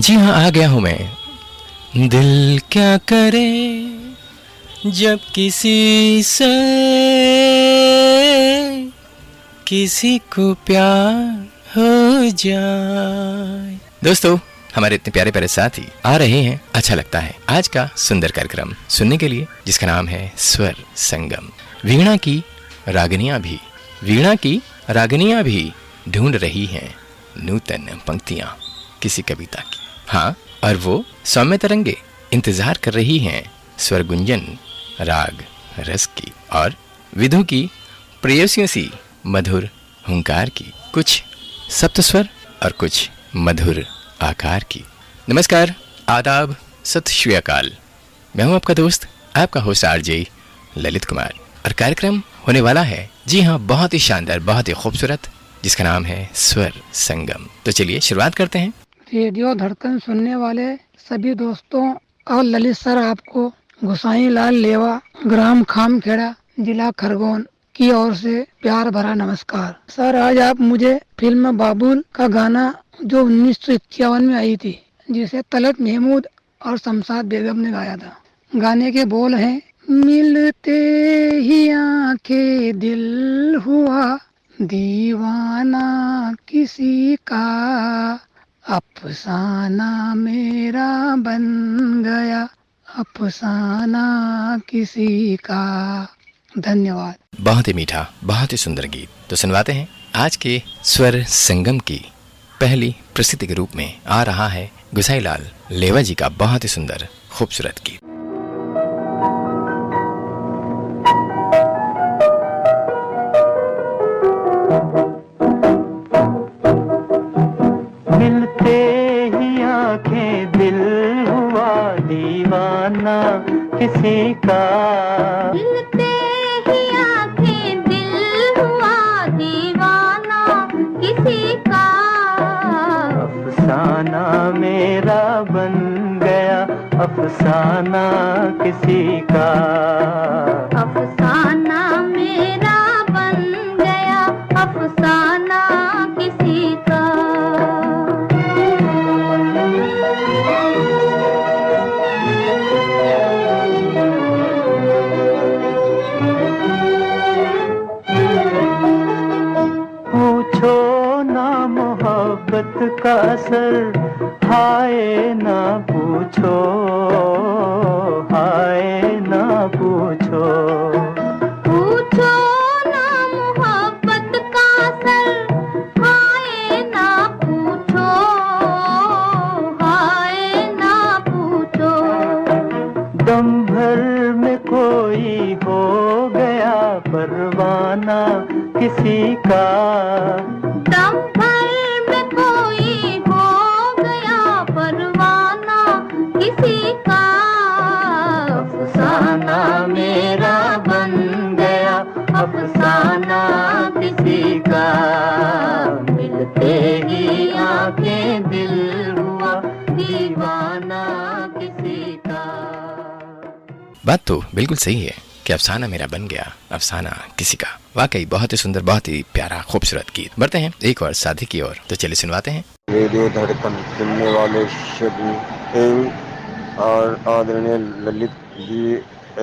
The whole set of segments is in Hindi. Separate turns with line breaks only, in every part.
जी हाँ, आ गया हूँ मैं। दिल क्या करे जब किसी से किसी को प्यार हो जाए। दोस्तों, हमारे इतने प्यारे प्यारे साथी आ रहे हैं। अच्छा लगता है आज का सुंदर कार्यक्रम सुनने के लिए, जिसका नाम है स्वर संगम। वीणा की रागनियां भी ढूंढ रही हैं नूतन पंक्तियां किसी कविता की। हाँ, और वो सौम्य तरंगे इंतजार कर रही हैं स्वर गुंजन राग रस की और विधु की प्रेयसियों सी मधुर हुंकार की, कुछ सप्त स्वर और कुछ मधुर आकार की। नमस्कार, आदाब, सत श्री अकाल। मैं हूं आपका दोस्त, आपका होस्ट आरजे ललित कुमार, और कार्यक्रम होने वाला है, जी हाँ, बहुत ही शानदार, बहुत ही खूबसूरत, जिसका नाम है स्वर संगम। तो चलिए शुरुआत करते हैं।
रेडियो धड़कन सुनने वाले सभी दोस्तों और ललित सर, आपको गोसाई लाल लेवा, ग्राम खामखेड़ा, जिला खरगोन की ओर से प्यार भरा नमस्कार। सर, आज आप मुझे फिल्म बाबुल का गाना जो 1951 में आई थी, जिसे तलत महमूद और शमशाद बेगम ने गाया था, गाने के बोल हैं, मिलते ही आंखें दिल हुआ दीवाना किसी का, अफसाना मेरा बन गया अफसाना किसी का। धन्यवाद।
बहुत ही मीठा, बहुत ही सुंदर गीत। तो सुनवाते हैं आज के स्वर संगम की पहली प्रस्तुति के रूप में आ रहा है गोसाई लाल लेवा जी का बहुत ही सुंदर खूबसूरत गीत।
मिलते ही आंखें दिल हुआ दीवाना किसी का,
मिलते ही आंखें दिल हुआ दीवाना किसी का,
अफसाना मेरा बन गया अफसाना किसी का,
अफसाना मेरा बन गया अफसाना किसी का।
पूछो ना मोहब्बत का असर, हाय ना पूछो, हाय ना पूछो,
पूछो ना मोहब्बत का असर, हाय ना पूछो, हाय ना पूछो,
दम भर में कोई हो गया परवाना किसी का,
दम भर में कोई हो गया परवाना किसी का,
अफसाना मेरा बन गया अफसाना किसी का, मिलते ही आंखें दिल हुआ दीवाना किसी का।
बात तो बिल्कुल सही है कि अफसाना मेरा बन गया अफसाना किसी का। वाकई बहुत ही सुंदर, बहुत ही प्यारा खूबसूरत गीत। बढ़ते हैं एक और साथी की ओर, तो चलिए सुनवाते हैं।
रेडियो धड़कन सुनने वाले सभी एवं और आदरणीय ललित जी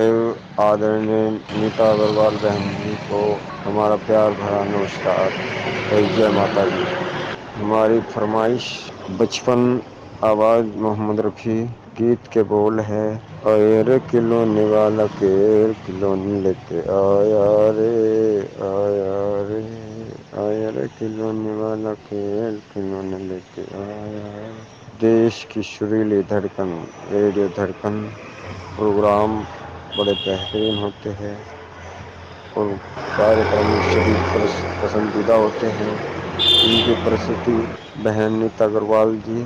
एवं आदरणीय नीता अग्रवाल बहन जी को हमारा प्यार भरा नमस्कार और जय माता दी। हमारी फरमाइश बचपन आवाज मोहम्मद रफ़ी, गीत के बोल है, अरे किलो निवाला के किलो लेके आया रे आया रे किलो निवाला के किलो लेके आया। देश की सुरीली धड़कन रेडियो धड़कन प्रोग्राम बड़े बेहतरीन होते हैं और कार्यक्रम सभी पसंदीदा होते हैं। इनकी प्रस्तुति बहन नीता अग्रवाल जी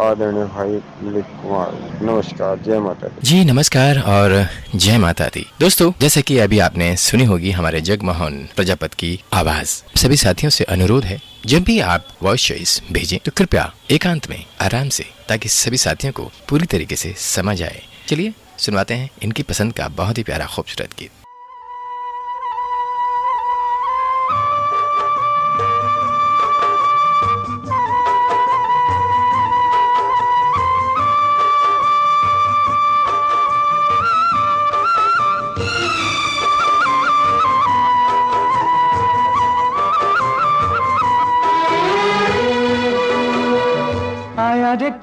आदरणीय भाई ललित कुमार। नमस्कार, जय माता दी।
जी नमस्कार और जय माता दी। दोस्तों, जैसे कि अभी आपने सुनी होगी हमारे जगमोहन प्रजापति की आवाज, सभी साथियों से अनुरोध है, जब भी आप वॉइस चॉइस भेजें तो कृपया एकांत में आराम से, ताकि सभी साथियों को पूरी तरीके से समझ आए। चलिए सुनवाते हैं इनकी पसंद का बहुत ही प्यारा खूबसूरत गीत।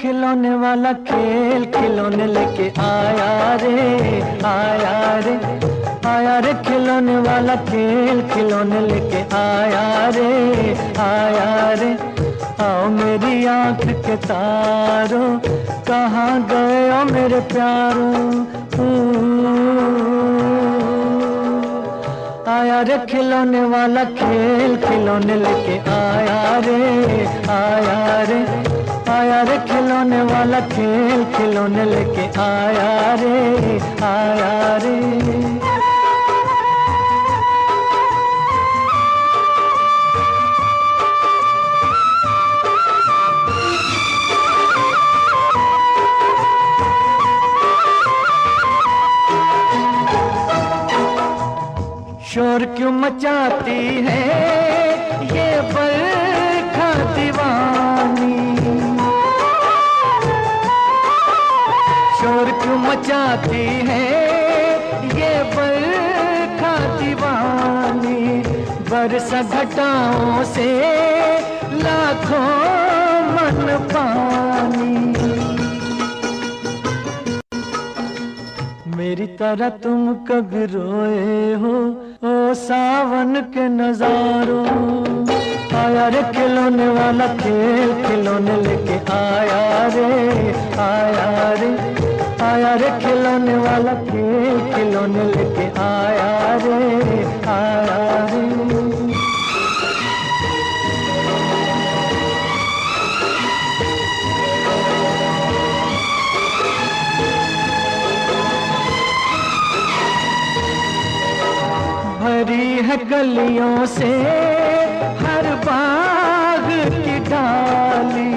खिलौने वाला खेल खिलौने लेके आया रे, आया रे, आया रे खिलौने वाला खेल खिलौने लेके आया रे, आया रे। आओ मेरी आंख के तारों, कहाँ गए ओ मेरे प्यारों, आया रे खिलौने वाला खेल खिलौने लेके आया रे, आया रे, आया रे खिलौने वाला खेल खिलौने लेके आया रे, आया रे। शोर क्यों मचाती है ये बरखा दीवानी, शोर क्यों मचाती है ये बरखा दीवानी, बरसा घटाओं से लाखों मन पानी। मेरी तरह तुम कभी रोए हो ओ सावन के नजारों, आया रे खिलौने वाला खेल खिलौने लेके आया रे, आया रे, आया रे खिलौने वाला खेल खिलौने लेके आया रे, आया रे। भरी है गलियों से हर बाग की डाली,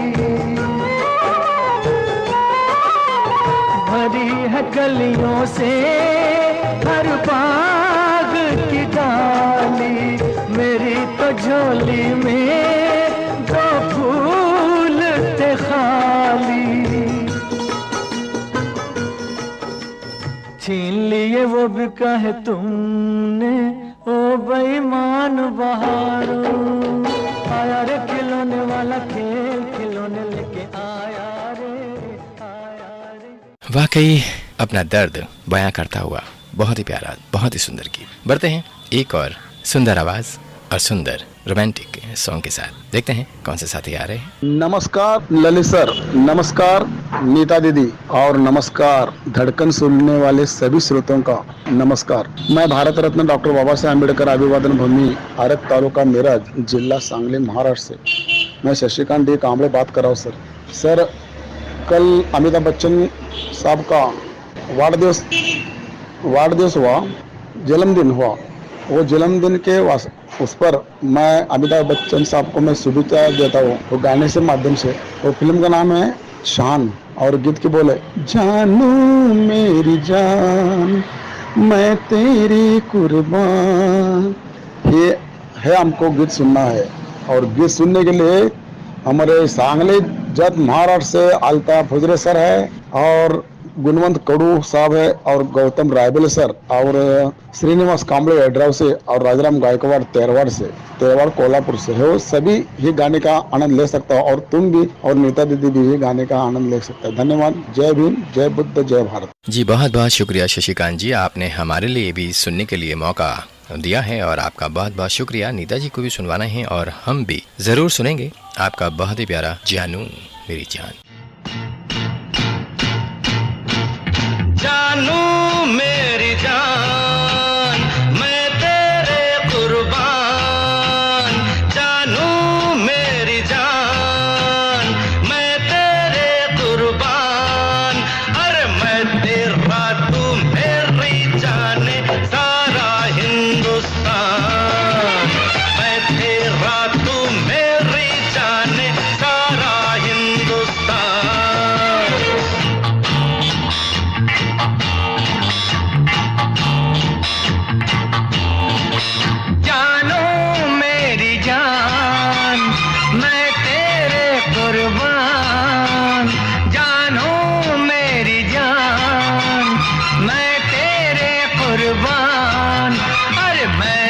भरी है गलियों से हर बाग की डाली, मेरी तो झोली में दो फूल थे खाली, छीन लिए वो भी कहे तुमने ओ बेईमान बहारों, आया रे खिलौने वाला खेल खिलौने लेके आया रे, आया रे।
वाकई अपना दर्द बयां करता हुआ बहुत ही प्यारा, बहुत ही सुंदर गीत। बढ़ते हैं एक और सुंदर आवाज और सुंदर रोमांटिक सॉन्ग के साथ, देखते हैं कौन से साथी आ रहे हैं।
नमस्कार ललित सर, नमस्कार नीता दीदी, और नमस्कार धड़कन सुनने वाले सभी श्रोतों का नमस्कार। मैं भारत रत्न डॉक्टर बाबा साहेब अम्बेडकर अभिवादन भूमि आरक तालुका मेरठ जिला सांगली महाराष्ट्र से मैं शशिकांत डी कांबळे बात कर रहा हूँ। सर कल अमिताभ बच्चन साहब का वार्ड दिवस हुआ, जन्मदिन हुआ। वो जन्मदिन के उस पर मैं अमिताभ बच्चन साहब को मैं शुभेच्छा देता हूँ वो गाने से माध्यम से। वो फिल्म का नाम है शान और गीत के बोले, जानू मेरी जान मैं तेरी कुर्बान। ये है हमको गीत सुनना है, और गीत सुनने के लिए हमारे सांगली जत महाराष्ट्र से अल्ताफ हुजरे सर है, और गुणवंत कड़ू साहब है, और गौतम रायबेले सर, और श्रीनिवास कांबळे हैदराबाद से, और राजाराम गायकवाड़ तेरवाड़ कोल्हापुर से है। वो सभी ये गाने का आनंद ले सकता है, और तुम भी और नीता दीदी भी ये गाने का आनंद ले सकते हैं। धन्यवाद। जय भीम, जय बुद्ध, जय भारत।
जी बहुत बहुत शुक्रिया शशिकांत जी, आपने हमारे लिए भी सुनने के लिए मौका दिया है, और आपका बहुत बहुत शुक्रिया। नीता जी को भी सुनवाना है और हम भी जरूर सुनेंगे आपका बहुत ही प्यारा जानू मेरी जान।
जानू मेरी जान मैं तेरे कुर्बान, जानू मेरी जान मैं तेरे कुर्बान। अरे मैं तेरा तू मेरी जाने सारा हिंदुस्तान, मैं तेरा तू मेरी जाने सारा हिंदुस्तान। कुर्बान, अरे मैं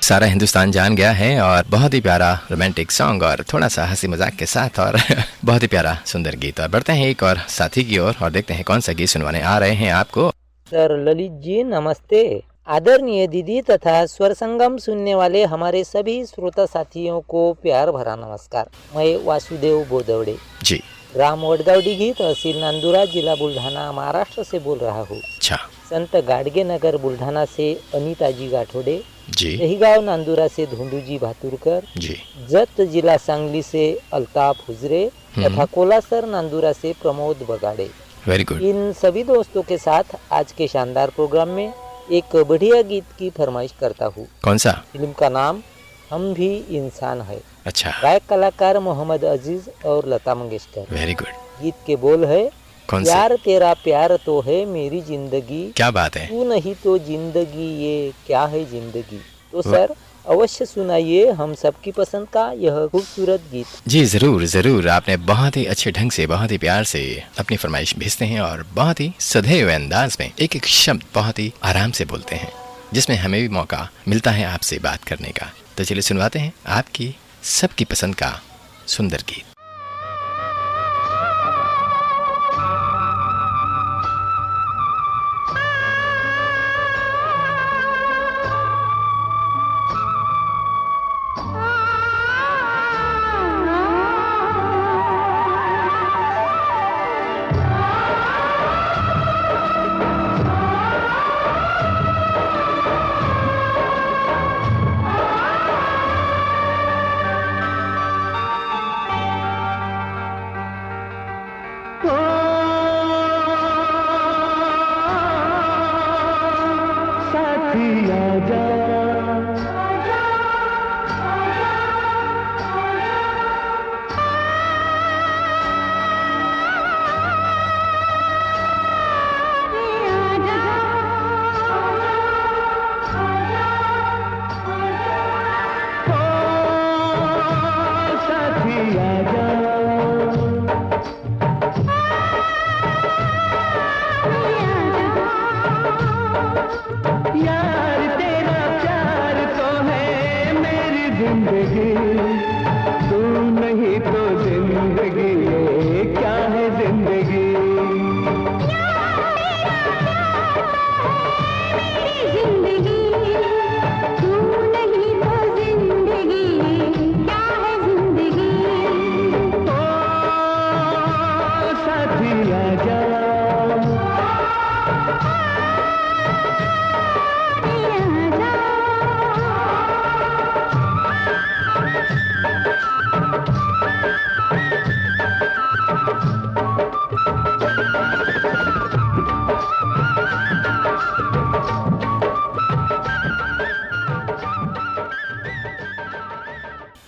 सारा हिंदुस्तान जान गया है और बहुत ही प्यारा रोमांटिक सॉन्ग और थोड़ा सा हंसी मजाक के साथ और बहुत ही प्यारा सुंदर गीत। और बढ़ते हैं एक और साथी की ओर और देखते हैं कौन सा गीत सुनवाने आ रहे हैं आपको।
सर ललित जी नमस्ते। आदरणीय दीदी तथा स्वर संगम सुनने वाले हमारे सभी श्रोता साथियों को प्यार भरा नमस्कार। मैं वासुदेव बोदवड़े
जी,
ग्राम वडगाव डिघी, तहसील नांदुरा, जिला बुल्ढाना, महाराष्ट्र से बोल रहा हूँ।
अच्छा
संत गाडगे नगर बुल्ढाना से अनिताजी गाठोडे
जी,
दहीगांव नांदुरा से धोंडूजी भातुरकर
जी,
जत जिला सांगली से अल्ताफ हुजरे तथा कोलासर नांदुरा से प्रमोद बगाड़े।
Very good.
इन सभी दोस्तों के साथ आज के शानदार प्रोग्राम में एक बढ़िया गीत की फरमाइश करता हूँ।
कौन सा?
फिल्म का नाम हम भी इंसान है।
अच्छा,
गायक कलाकार मोहम्मद अजीज और लता मंगेशकर।
Very good.
गीत के बोल है,
कौन सा?
प्यार तेरा प्यार तो है मेरी जिंदगी,
क्या बात है।
तू नहीं तो जिंदगी ये क्या है जिंदगी। तो सर अवश्य सुनाइए हम सबकी पसंद का यह खूबसूरत गीत।
जी जरूर जरूर, आपने बहुत ही अच्छे ढंग से, बहुत ही प्यार से अपनी फरमाइश भेजते हैं और बहुत ही सधे हुए अंदाज में एक एक शब्द बहुत ही आराम से बोलते हैं, जिसमें हमें भी मौका मिलता है आपसे बात करने का। तो चलिए सुनवाते हैं आपकी सबकी पसंद का सुंदर गीत।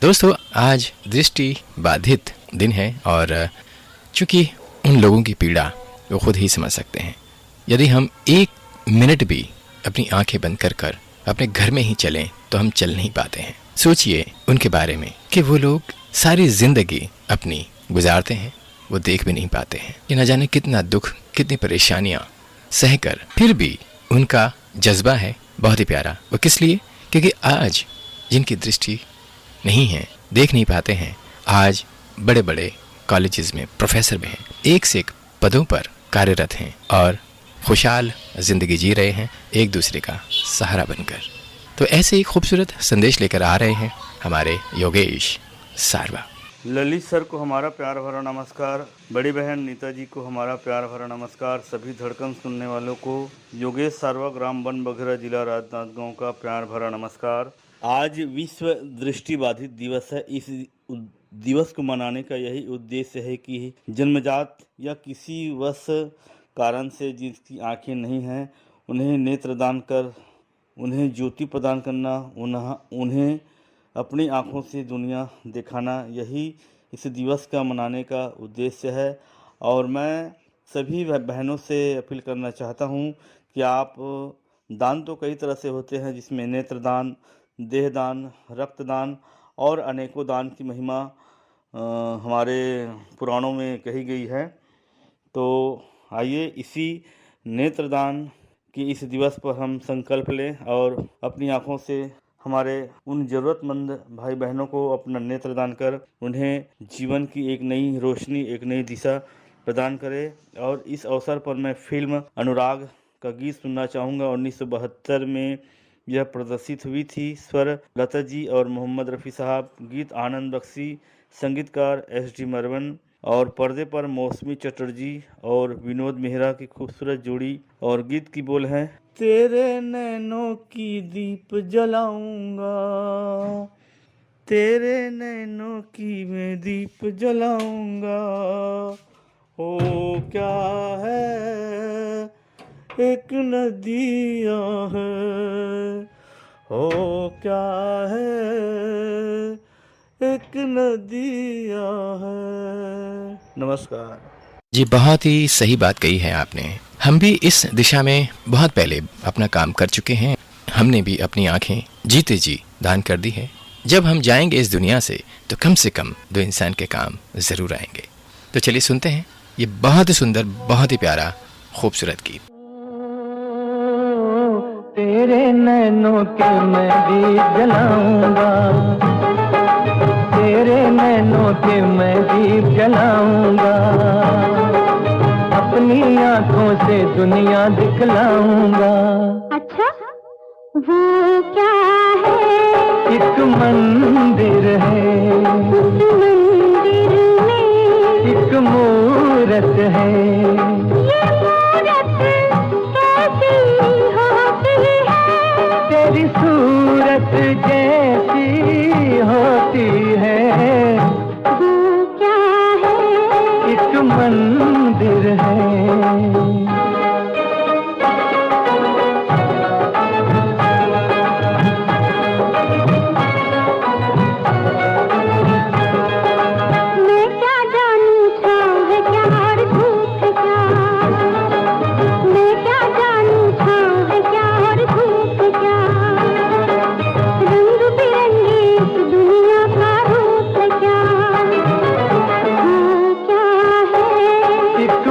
दोस्तों आज दृष्टि बाधित दिन है और चूंकि उन लोगों की पीड़ा वो खुद ही समझ सकते हैं। यदि हम एक मिनट भी अपनी आंखें बंद कर कर अपने घर में ही चलें तो हम चल नहीं पाते हैं। सोचिए उनके बारे में कि वो लोग सारी जिंदगी अपनी गुजारते हैं, वो देख भी नहीं पाते हैं कि न जाने कितना दुख, कितनी परेशानियां सहकर फिर भी उनका जज्बा है बहुत ही प्यारा। वो किस लिए? क्योंकि आज जिनकी दृष्टि नहीं है, देख नहीं पाते हैं, आज बड़े बड़े कॉलेजेस में प्रोफेसर में हैं, एक से एक पदों पर कार्यरत हैं और खुशहाल जिंदगी जी रहे हैं एक दूसरे का सहारा बनकर। तो ऐसे ही खूबसूरत संदेश लेकर आ रहे हैं हमारे योगेश सारवा।
ललित सर को हमारा प्यार भरा नमस्कार, बड़ी बहन नीता जी को हमारा प्यार भरा नमस्कार, सभी धड़कन सुनने वालों को योगेश सारवा, ग्राम बन बघरा, जिला राजनांदगांव का प्यार भरा नमस्कार। आज विश्व दृष्टिबाधित दिवस है। इस दिवस को मनाने का यही उद्देश्य है कि जन्मजात या किसी वश कारण से जिसकी आंखें नहीं हैं उन्हें नेत्रदान कर उन्हें ज्योति प्रदान करना, उन्हें अपनी आँखों से दुनिया दिखाना, यही इस दिवस का मनाने का उद्देश्य है। और मैं सभी बहनों से अपील करना चाहता हूँ कि आप दान तो कई तरह से होते हैं, जिसमें नेत्रदान, देहदान, रक्तदान और अनेकों दान की महिमा हमारे पुराणों में कही गई है। तो आइए इसी नेत्रदान के इस दिवस पर हम संकल्प लें और अपनी आँखों से हमारे उन ज़रूरतमंद भाई बहनों को अपना नेत्र दान कर उन्हें जीवन की एक नई रोशनी, एक नई दिशा प्रदान करे। और इस अवसर पर मैं फिल्म अनुराग का गीत सुनना चाहूँगा। 1972 में यह प्रदर्शित हुई थी। स्वर लता जी और मोहम्मद रफ़ी साहब, गीत आनंद बख्शी, संगीतकार एस डी बर्मन और पर्दे पर मौसमी चटर्जी और विनोद मेहरा की खूबसूरत जोड़ी। और गीत की बोल हैं, तेरे नैनों की दीप जलाऊंगा, तेरे नैनों की मैं दीप जलाऊंगा। ओ क्या है एक नदियाँ है, ओ क्या है एक नदियाँ है। नमस्कार
जी, बहुत ही सही बात कही है आपने। हम भी इस दिशा में बहुत पहले अपना काम कर चुके हैं। हमने भी अपनी आंखें जीते जी दान कर दी है। जब हम जाएंगे इस दुनिया से तो कम से कम 2 इंसान के काम जरूर आएंगे। तो चलिए सुनते हैं ये बहुत ही सुंदर, बहुत ही प्यारा, खूबसूरत गीत।
तेरे नैनों के मैं दीप जलाऊंगा, तेरे नैनों के मैं दीप जलाऊंगा, अपनी आंखों से दुनिया दिखलाऊंगा।
अच्छा वो क्या है?
एक मंदिर है,
उस मंदिर में
एक मूरत है।
ये मूरत कैसी होती है?
तेरी सूरत जैसी होती है।
वो क्या है?
एक मंदिर है।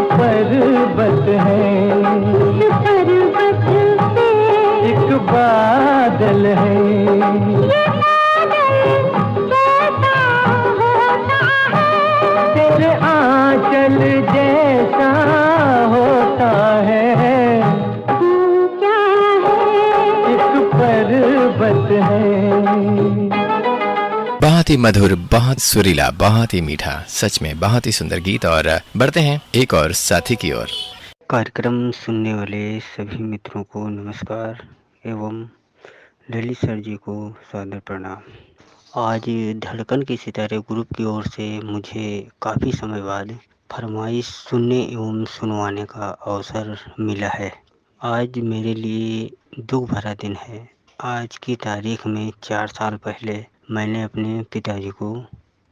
पर्वत है,
पर्वत पे
एक बादल है।
ये बादल कैसा होता है?
तेरे आंचल जैसा होता है।
वो क्या है?
एक पर्वत है।
बहुत ही मधुर, बहुत सुरीला, बहुत ही मीठा, सच में बहुत ही सुंदर गीत। और बढ़ते हैं एक और साथी की ओर।
कार्यक्रम सुनने वाले सभी मित्रों को नमस्कार एवं ललित सर जी को सादर प्रणाम। आज धड़कन के सितारे ग्रुप की ओर से मुझे काफ़ी समय बाद फरमाइश सुनने एवं सुनवाने का अवसर मिला है। आज मेरे लिए दुख भरा दिन है। आज की तारीख में 4 साल पहले मैंने अपने पिताजी को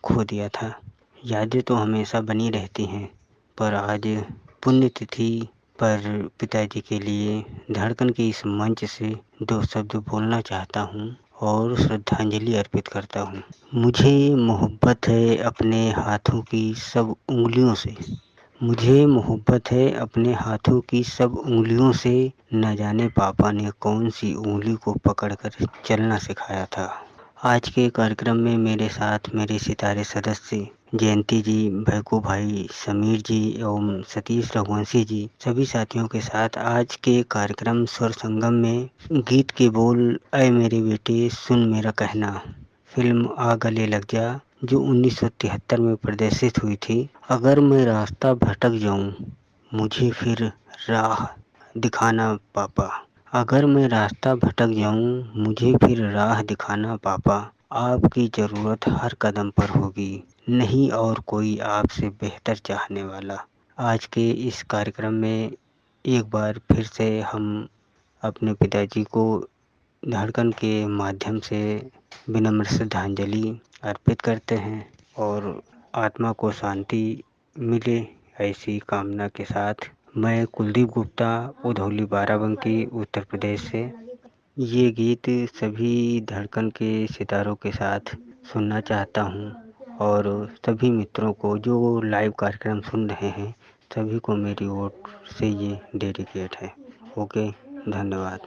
खो दिया था। यादें तो हमेशा बनी रहती हैं, पर आज पुण्यतिथि पर पिताजी के लिए धड़कन के इस मंच से 2 शब्द बोलना चाहता हूँ और श्रद्धांजलि अर्पित करता हूँ। मुझे मोहब्बत है अपने हाथों की सब उंगलियों से, मुझे मोहब्बत है अपने हाथों की सब उंगलियों से। न जाने पापा ने कौन सी उंगली को पकड़कर चलना सिखाया था। आज के कार्यक्रम में मेरे साथ मेरे सितारे सदस्य जयंती जी, भैकू भाई, समीर जी एवं सतीश रघुवंशी जी, सभी साथियों के साथ आज के कार्यक्रम स्वर संगम में गीत के बोल, ऐ मेरे बेटे सुन मेरा कहना, फिल्म आ गले लग जा जो 1973 में प्रदर्शित हुई थी। अगर मैं रास्ता भटक जाऊं मुझे फिर राह दिखाना पापा, अगर मैं रास्ता भटक जाऊं मुझे फिर राह दिखाना पापा, आपकी ज़रूरत हर कदम पर होगी, नहीं और कोई आपसे बेहतर चाहने वाला। आज के इस कार्यक्रम में एक बार फिर से हम अपने पिताजी को धड़कन के माध्यम से विनम्र श्रद्धांजलि अर्पित करते हैं और आत्मा को शांति मिले ऐसी कामना के साथ मैं कुलदीप गुप्ता, उधौली बाराबंकी, उत्तर प्रदेश से ये गीत सभी धड़कन के सितारों के साथ सुनना चाहता हूँ और सभी मित्रों को जो लाइव कार्यक्रम सुन रहे हैं सभी को मेरी ओर से ये डेडिकेट है। ओके, धन्यवाद।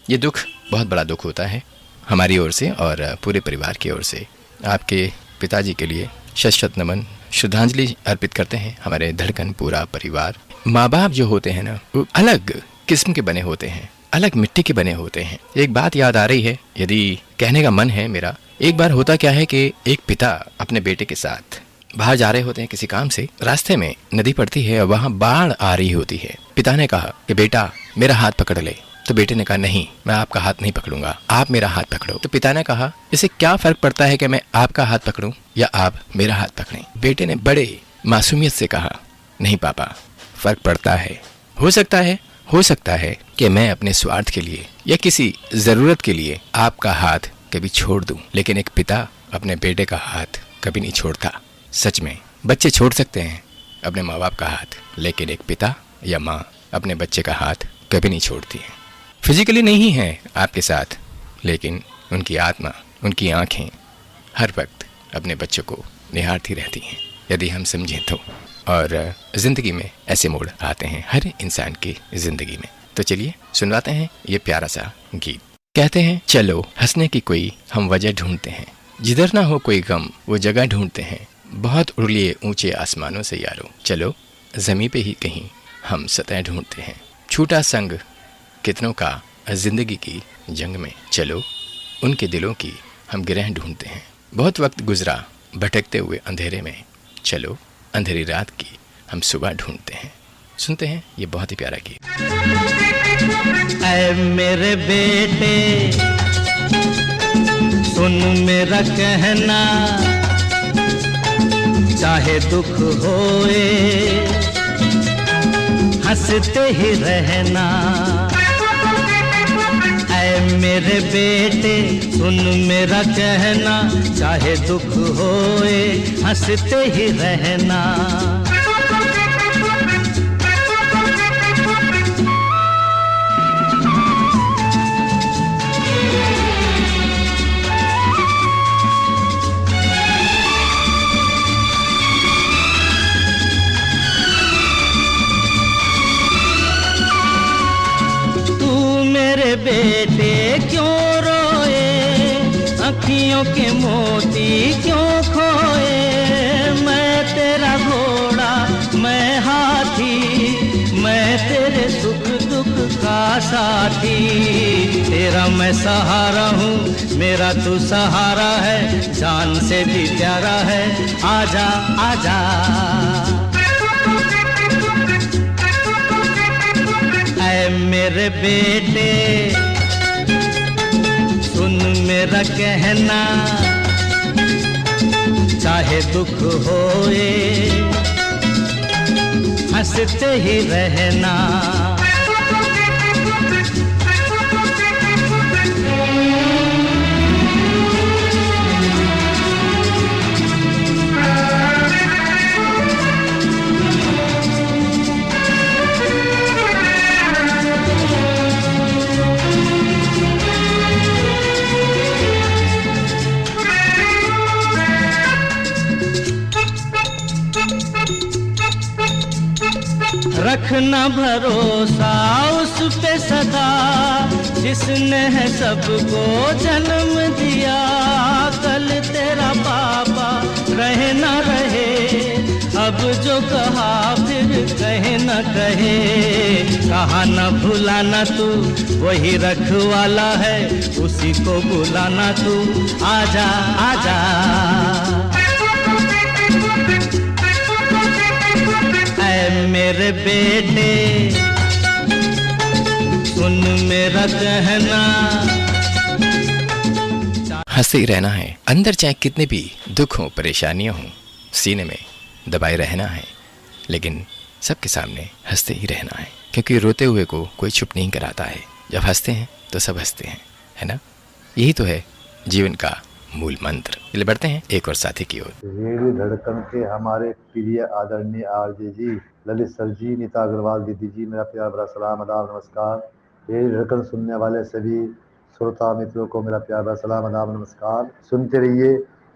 ये दुख बहुत बड़ा दुख होता है हमारी ओर से और पूरे परिवार की ओर से आपके पिताजी के लिए शत नमन श्रद्धांजलि अर्पित करते हैं। हमारे धड़कन पूरा परिवार। माँ बाप जो होते हैं ना, वो अलग किस्म के बने होते हैं, अलग मिट्टी के बने होते हैं। एक बात याद आ रही है, यदि कहने का मन है मेरा। एक बार होता क्या है कि एक पिता अपने बेटे के साथ बाहर जा रहे होते हैं किसी काम से। रास्ते में नदी पड़ती है और वहाँ बाढ़ आ रही होती है। पिता ने कहा कि बेटा मेरा हाथ पकड़ ले। तो बेटे ने कहा नहीं, मैं आपका हाथ नहीं पकड़ूंगा, आप मेरा हाथ पकड़ो। तो पिता ने कहा इससे क्या फर्क पड़ता है कि मैं आपका हाथ पकड़ूं या आप मेरा हाथ पकड़ें। बेटे ने बड़े मासूमियत से कहा नहीं पापा, फर्क पड़ता है। हो सकता है कि मैं अपने स्वार्थ के लिए या किसी जरूरत के लिए आपका हाथ कभी छोड़ दूं, लेकिन एक पिता अपने बेटे का हाथ कभी नहीं छोड़ता। सच में बच्चे छोड़ सकते हैं अपने माँ बाप का हाथ, लेकिन एक पिता या माँ अपने बच्चे का हाथ कभी नहीं छोड़ती है। फिजिकली नहीं है आपके साथ, लेकिन उनकी आत्मा, उनकी आंखें हर वक्त अपने बच्चों को निहारती रहती हैं, यदि हम समझें तो। और ज़िंदगी में ऐसे मोड़ आते हैं हर इंसान की ज़िंदगी में। तो चलिए सुनवाते हैं ये प्यारा सा गीत। कहते हैं चलो हंसने की कोई हम वजह ढूंढते हैं, जिधर ना हो कोई गम वो जगह ढूंढते हैं। बहुत उड़ लिए ऊंचे आसमानों से यारो, चलो ज़मीं पे ही कहीं हम सतह ढूंढते हैं। छूटा संग कितनों का जिंदगी की जंग में, चलो उनके दिलों की हम गिरह ढूंढते हैं। बहुत वक्त गुजरा भटकते हुए अंधेरे में, चलो अंधेरी रात की हम सुबह ढूंढते हैं। सुनते हैं ये बहुत ही प्यारा गीत।
ऐ मेरे बेटे सुन मेरा कहना, चाहे दुख होए हंसते ही रहना। ऐ मेरे बेटे सुन मेरा कहना, चाहे दुख होए हंसते ही रहना। बेटे क्यों रोए, अखियों के मोती क्यों खोए। मैं तेरा घोड़ा मैं हाथी, मैं तेरे सुख दुख का साथी। तेरा मैं सहारा हूँ, मेरा तू सहारा है, जान से भी प्यारा है। आजा आजा ऐ मेरे बेटे सुन मेरा कहना, चाहे दुख होए हंसते ही रहना। रखना भरोसा उस पे सदा, जिसने है सबको जन्म दिया। कल तेरा पापा रहे न रहे, अब जो कहा फिर कहे न कहे। कहा न भुलाना तू वही रखवाला है, उसी को बुलाना तू। आजा आजा ऐ मेरे बेटे सुन मेरा कहना।
हंसते ही रहना है, अंदर चाहे कितने भी दुख हो परेशानियां हो, सीने में दबाए रहना है, लेकिन सबके सामने हंसते ही रहना है, क्योंकि रोते हुए को कोई चुप नहीं कराता है। जब हंसते हैं तो सब हंसते हैं, है ना। यही तो है जीवन का मूल मंत्र। चलिए बढ़ते हैं एक और साथी की ओर।
रेडियो धड़कन के हमारे प्रिय आदरणीय आरजे जी, ललित सर जी, नीता अग्रवाल दीदी जी, मेरा प्यार भरा सलाम आदाब नमस्कार। रेडियो धड़कन सुनने वाले सभी श्रोता मित्रों को मेरा प्यार भरा सलाम आदाब नमस्कार। सुनते रहिए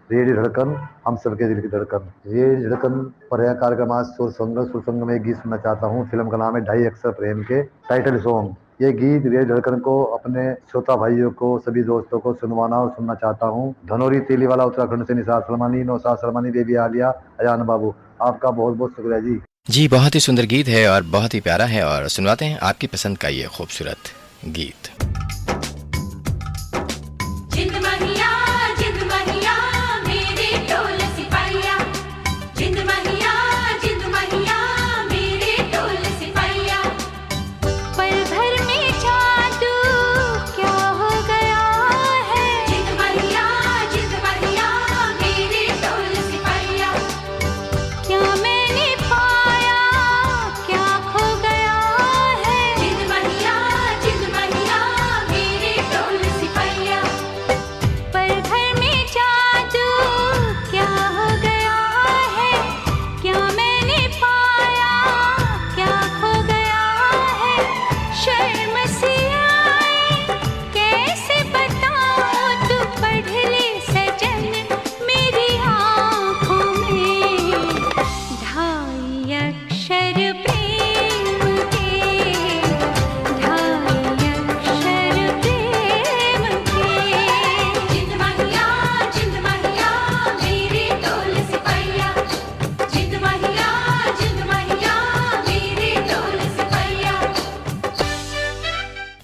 रेडियो धड़कन, हम सबके दिल की धड़कन। रेडियो धड़कन पर कार्यक्रम आज सुर संगम में एक गीत सुनना चाहता हूँ। फिल्म का नाम है ढाई अक्षर प्रेम के, टाइटल सॉन्ग ये गीत रेडियो धड़कन को, अपने श्रोता भाइयों को, सभी दोस्तों को सुनवाना और सुनना चाहता हूँ। धनौरी तेलीवाला उत्तराखंड से निसार सलमानी, नौसाद सलमानी, बेबी आलिया, अजान बाबू, आपका बहुत बहुत शुक्रिया जी।
जी, बहुत ही सुंदर गीत है और बहुत ही प्यारा है, और सुनवाते हैं आपकी पसंद का ये खूबसूरत गीत।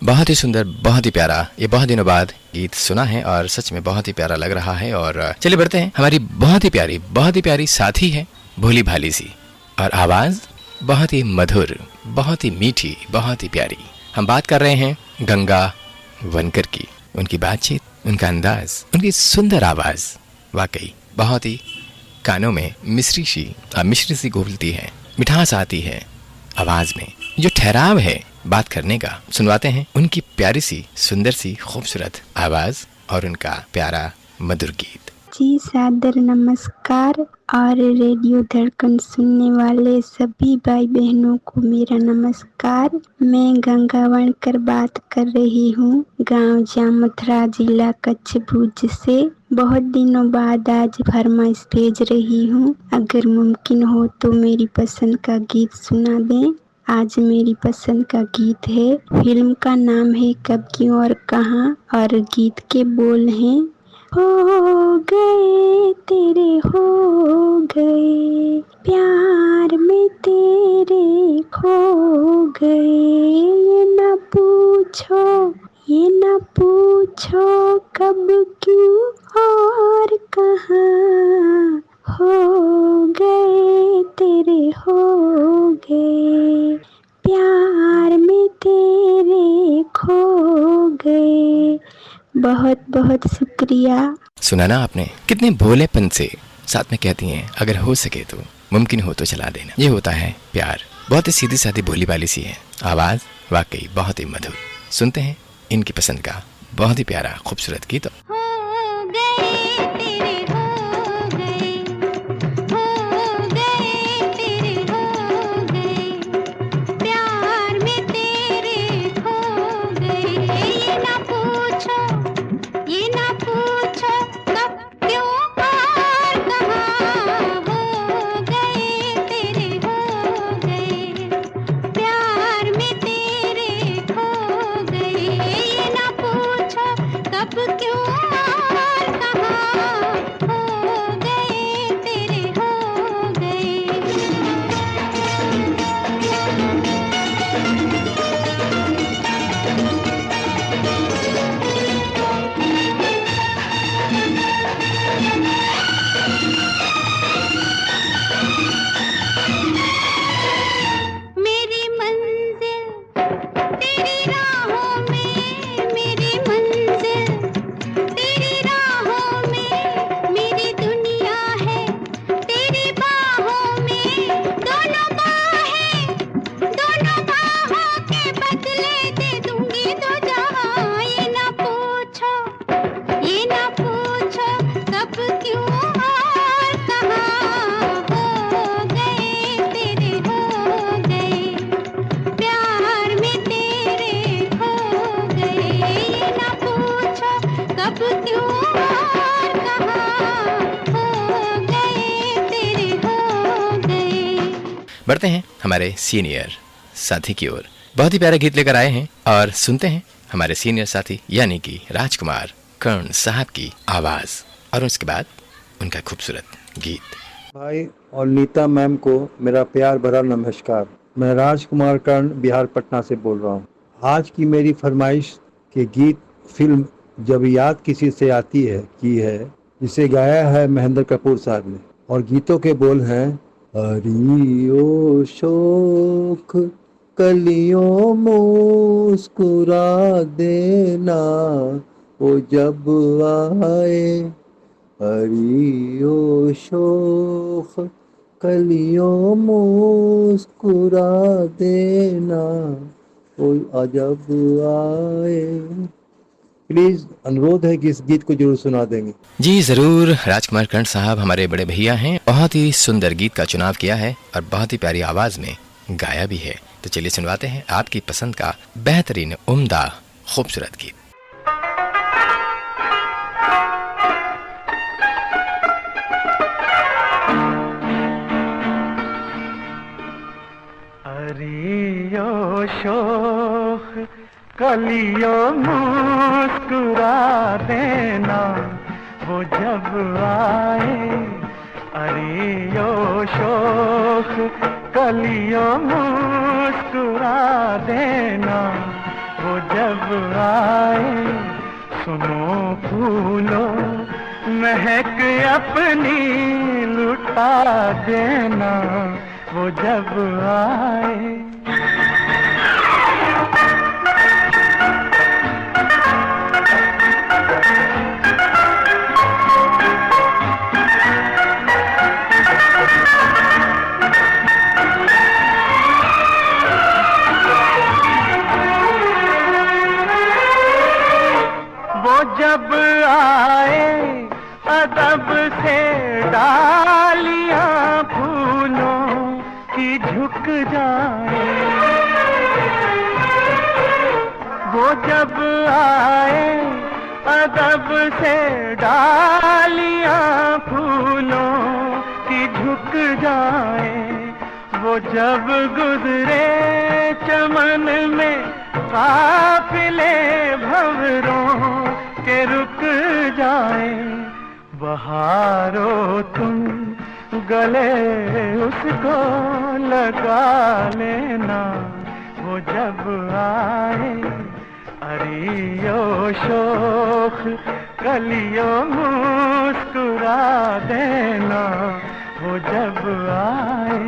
बहुत ही सुंदर, बहुत ही प्यारा, ये बहुत दिनों बाद गीत सुना है और सच में बहुत ही प्यारा लग रहा है। और चलिए बढ़ते हैं, हमारी बहुत ही प्यारी साथी है भोली भाली सी, और आवाज बहुत ही मधुर, बहुत ही मीठी, बहुत ही प्यारी। हम बात कर रहे हैं गंगा वनकर की। उनकी बातचीत, उनका अंदाज, उनकी सुंदर आवाज वाकई बहुत ही कानों में मिश्री सी घुलती है, मिठास आती है आवाज में, जो ठहराव है बात करने का। सुनवाते हैं उनकी प्यारी सी, सुंदर सी, खूबसूरत आवाज और उनका प्यारा मधुर गीत।
जी सादर नमस्कार, और रेडियो धड़कन सुनने वाले सभी भाई बहनों को मेरा नमस्कार। मैं गंगा वनकर बात कर रही हूँ, गांव जामथरा, जिला कच्छ, भुज से। बहुत दिनों बाद आज फरमाइश भेज रही हूँ, अगर मुमकिन हो तो मेरी पसंद का गीत सुना दें। आज मेरी पसंद का गीत है, फिल्म का नाम है कब, क्यों और कहाँ, और गीत के बोल हैं, हो गए तेरे हो गए, प्यार में तेरे खो गए, ये न पूछो कब, क्यों और कहाँ, हो गए तेरे हो गए, प्यार में तेरे खो गए। बहुत बहुत शुक्रिया।
सुना ना आपने, कितने भोलेपन से साथ में कहती हैं, अगर हो सके तो, मुमकिन हो तो चला देना। ये होता है प्यार। बहुत ही सीधी सादी भोली वाली सी है आवाज, वाकई बहुत ही मधुर। सुनते हैं इनकी पसंद का बहुत ही प्यारा खूबसूरत गीत। बढ़ते हैं हमारे सीनियर साथी की ओर, बहुत ही प्यारा गीत लेकर आए हैं और सुनते हैं हमारे सीनियर साथी यानी कि राजकुमार कर्ण साहब की आवाज और उसके बाद उनका खूबसूरत गीत।
भाई और नीता मैम को मेरा प्यार भरा नमस्कार। मैं राजकुमार कर्ण बिहार पटना से बोल रहा हूँ। आज की मेरी फरमाइश के गीत फिल्म जब याद किसी से आती है की है, जिसे गाया है महेंद्र कपूर साहब ने, और गीतों के बोल हैं हरियो शोक कलियों मुस्कुरा देना वो जब आए, हरियो शोक कलियों मुस्कुरा देना वो जब आए। प्लीज अनुरोध है कि इस गीत को जरूर सुना देंगे।
जी जरूर। राजकुमार कर्ण साहब हमारे बड़े भैया हैं, बहुत ही सुंदर गीत का चुनाव किया है और बहुत ही प्यारी आवाज में गाया भी है। तो चलिए सुनवाते हैं आपकी पसंद का बेहतरीन उम्दा खूबसूरत गीत।
हरियो शोख कलियों मुस्कुरा देना वो जब आए, हरियो शोख कलियों मुस्कुरा देना वो जब आए। सुनो फूलो महक अपनी लुटा देना वो जब आए। वो जब आए अदब से डालियां फूलों की झुक जाए, वो जब आए अदब से डालियां फूलों की झुक जाए, वो जब गुजरे चमन में काफिले भंवरों के रुक जाए। बहारो तुम गले उसको लगा लेना वो जब आए, हरियो शोख कलियों मुस्कुरा देना वो जब आए।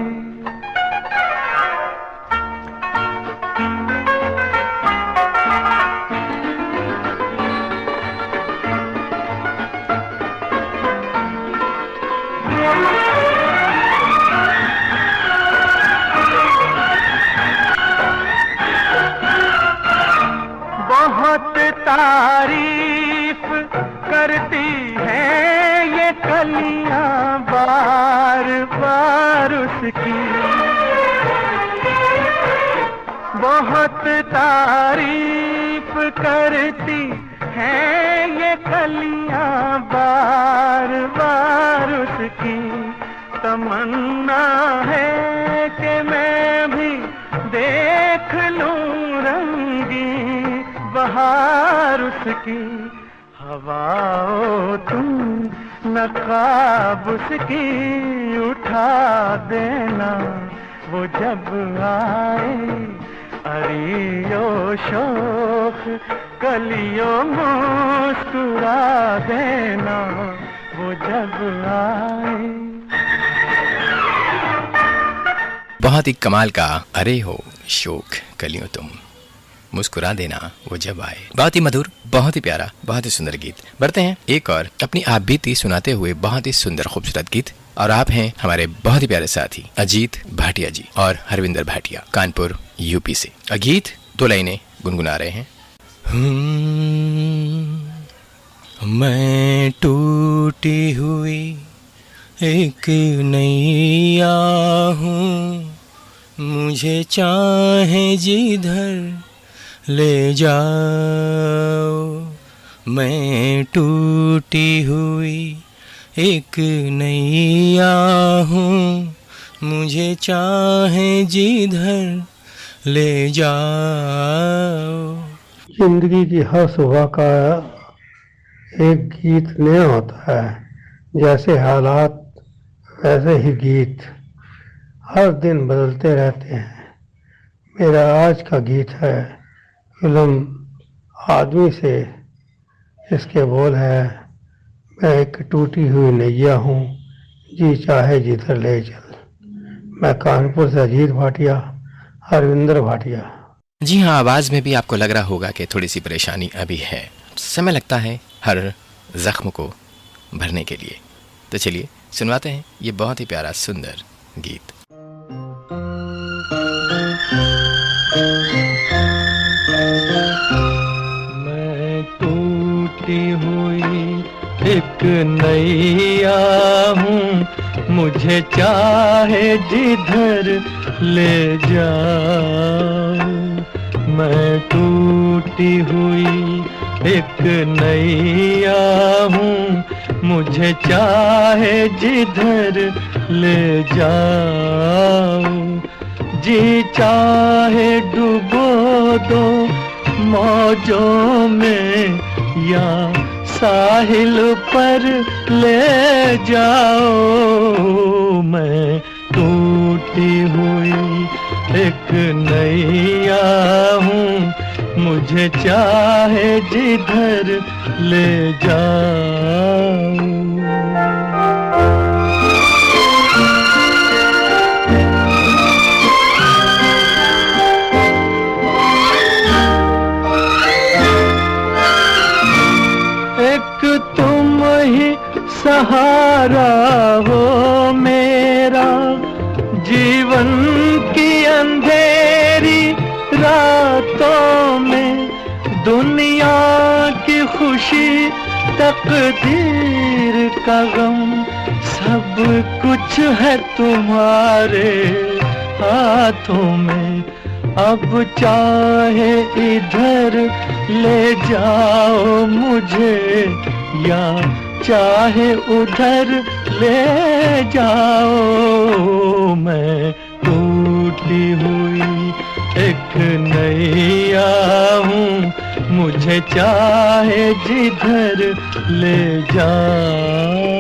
बहुत तारीफ करती हैं ये कलियां बार बार उसकी, बहुत तारीफ करती हैं ये कलियां बार बार उसकी। तमन्ना है कि मैं भी देख लूं रंगी बहार उसकी। हवाओं तुम नकाब उसकी उठा देना वो जब आए, हरियो शोख कलियों मुस्कुरा देना वो जब आए।
बहुत ही कमाल का अरे हो शोक कलियों तुम मुस्कुरा देना वो जब आए। बहुत ही मधुर, बहुत ही प्यारा, बहुत ही सुंदर गीत। बढ़ते हैं एक और अपनी आप बीती सुनाते हुए बहुत ही सुंदर खूबसूरत गीत, और आप हैं हमारे बहुत ही प्यारे साथी अजीत भाटिया जी और हरविंदर भाटिया कानपुर यूपी से। गीत दो लाइनें गुनगुना रहे हैं। मैं टूटी हुई एक नैया हूँ, मुझे चाहे जिधर ले जाओ। मैं टूटी हुई एक नैया हूँ, मुझे चाहे जिधर ले जाओ।
जिंदगी की हर सुबह का एक गीत नया होता है, जैसे हालात वैसे ही गीत हर दिन बदलते रहते हैं। मेरा आज का गीत है फिल्म आदमी से। इसके बोल है, मैं एक टूटी हुई नैया हूँ, जी चाहे जिधर ले चल। मैं कानपुर से अजीत भाटिया, हरविंदर भाटिया।
जी हाँ, आवाज में भी आपको लग रहा होगा कि थोड़ी सी परेशानी अभी है। समय लगता है हर जख्म को भरने के लिए। तो चलिए सुनवाते हैं ये बहुत ही प्यारा सुंदर गीत।
मैं टूटी हुई एक नैया हूँ, मुझे चाहे जिधर ले जाओ। मैं टूटी हुई एक नैया हूँ, मुझे चाहे जिधर ले जाओ। जी चाहे डुबो दो मौजों में या साहिल पर ले जाओ। मैं टूटी हुई एक नैया हूँ, मुझे चाहे जिधर ले जाओ। एक तुम ही सहारा हो मेरा, जीवन की अंधेरी रातों में। दुनिया की खुशी तकदीर का गम, सब कुछ है तुम्हारे हाथों में। अब चाहे इधर ले जाओ मुझे या चाहे उधर ले जाओ। मैं टूटी हुई एक नैया हूँ, मुझे चाहे जिधर ले जाओ।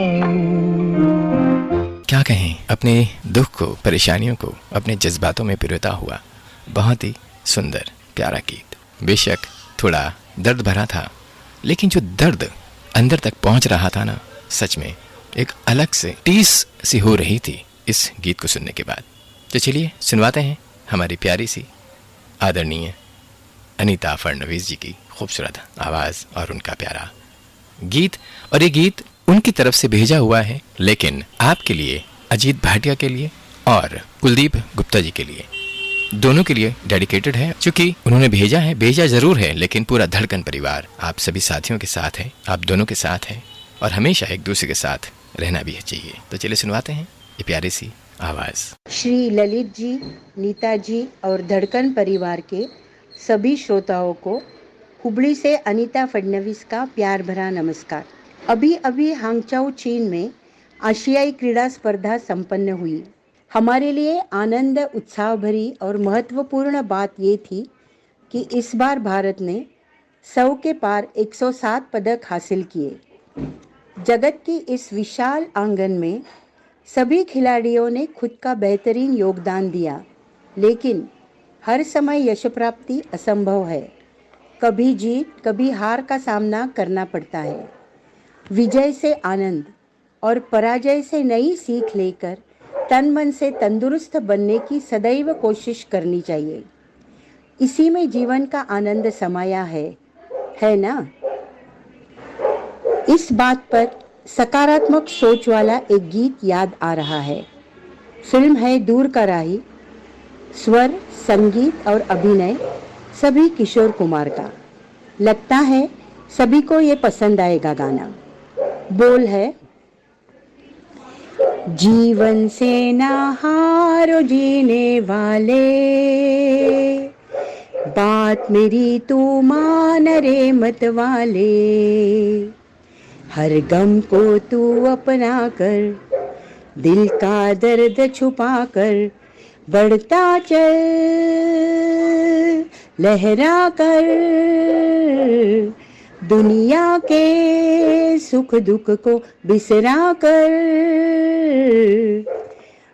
क्या कहें, अपने दुख को, परेशानियों को अपने जज्बातों में पिरोता हुआ बहुत ही सुंदर प्यारा गीत। बेशक थोड़ा दर्द भरा था, लेकिन जो दर्द अंदर तक पहुंच रहा था ना, सच में एक अलग से टीस सी हो रही थी इस गीत को सुनने के बाद। तो चलिए सुनवाते हैं हमारी प्यारी सी आदरणीय अनीता फडणवीस जी की खूबसूरत आवाज़ और उनका प्यारा गीत। और ये गीत उनकी तरफ से भेजा हुआ है, लेकिन आपके लिए, अजीत भाटिया के लिए और कुलदीप गुप्ता जी के लिए, दोनों के लिए डेडिकेटेड है। क्योंकि उन्होंने भेजा जरूर है, लेकिन पूरा धड़कन परिवार आप सभी साथियों के साथ है, आप दोनों के साथ है और हमेशा एक दूसरे के साथ रहना भी चाहिए। तो चलिए सुनवाते हैं ये प्यारी सी आवाज़।
श्री ललित जी, नीता जी और धड़कन परिवार के सभी श्रोताओं को हुबली से अनीता फडणवीस का प्यार भरा नमस्कार। अभी अभी हांगचाओ चीन में आशियाई क्रीड़ा स्पर्धा संपन्न हुई। हमारे लिए आनंद, उत्साह भरी और महत्वपूर्ण बात ये थी कि इस बार भारत ने 100 के पार 107 पदक हासिल किए। जगत की इस विशाल आंगन में सभी खिलाड़ियों ने खुद का बेहतरीन योगदान दिया, लेकिन हर समय यश प्राप्ति असंभव है। कभी जीत, कभी हार का सामना करना पड़ता है। विजय से आनंद और पराजय से नई सीख लेकर तन मन से तंदुरुस्त बनने की सदैव कोशिश करनी चाहिए। इसी में जीवन का आनंद समाया है ना? इस बात पर सकारात्मक सोच वाला एक गीत याद आ रहा है। फिल्म है दूर का राही। स्वर, संगीत और अभिनय सभी किशोर कुमार का। लगता है सभी को ये पसंद आएगा गाना। बोल है, जीवन से ना हारो जीने वाले, बात मेरी तू मान रे मत वाले। हर गम को तू अपना कर, दिल का दर्द छुपा कर, बढ़ता चल लहरा कर, दुनिया के सुख दुख को बिसरा कर,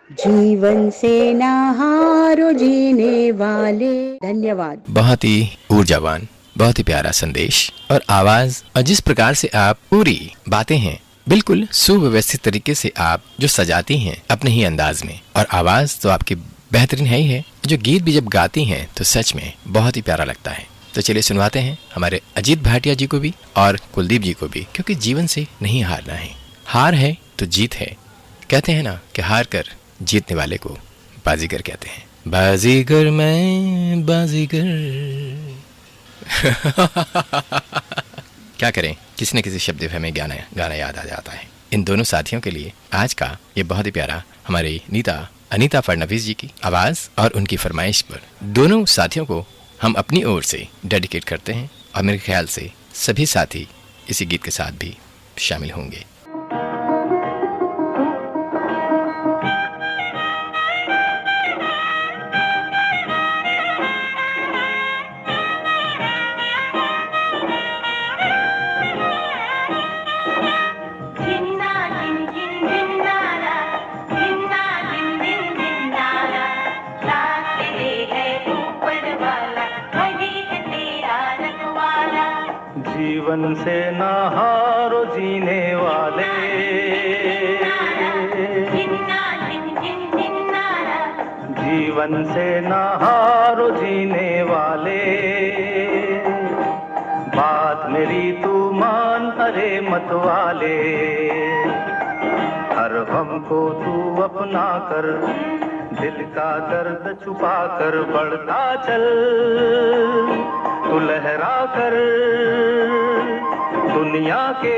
जीवन से ना हारो जीने वाले। धन्यवाद।
बहुत ही ऊर्जावान, बहुत ही प्यारा संदेश और आवाज, और जिस प्रकार से आप पूरी बातें हैं बिल्कुल सुव्यवस्थित तरीके से आप जो सजाती हैं अपने ही अंदाज में, और आवाज तो आपकी बेहतरीन है ही है। जो गीत भी जब गाती हैं तो सच में बहुत ही प्यारा लगता है। तो चलिए सुनवाते हैं हमारे अजीत भाटिया जी को भी और कुलदीप जी को भी, क्योंकि जीवन से नहीं हारना है। हार है तो जीत है। कहते हैं ना कि हार कर जीतने वाले को बाजीगर कहते हैं। बाजीगर मैं बाजीगर। क्या करें, किसी न किसी शब्द में गाना याद आ जाता है। इन दोनों साथियों के लिए आज का ये बहुत ही प्यारा हमारी अनीता फडणवीस जी की आवाज और उनकी फरमाइश पर दोनों साथियों को हम अपनी ओर से डेडिकेट करते हैं, और मेरे ख्याल से सभी साथी इसी गीत के साथ भी शामिल होंगे।
जीवन से ना हारो जीने वाले, जीवन से ना हारो जीने वाले, बात मेरी तू मान अरे मत वाले, हर गम को तू अपना कर, दिल का दर्द छुपा कर बढ़ता चल, तू लहरा कर, दुनिया के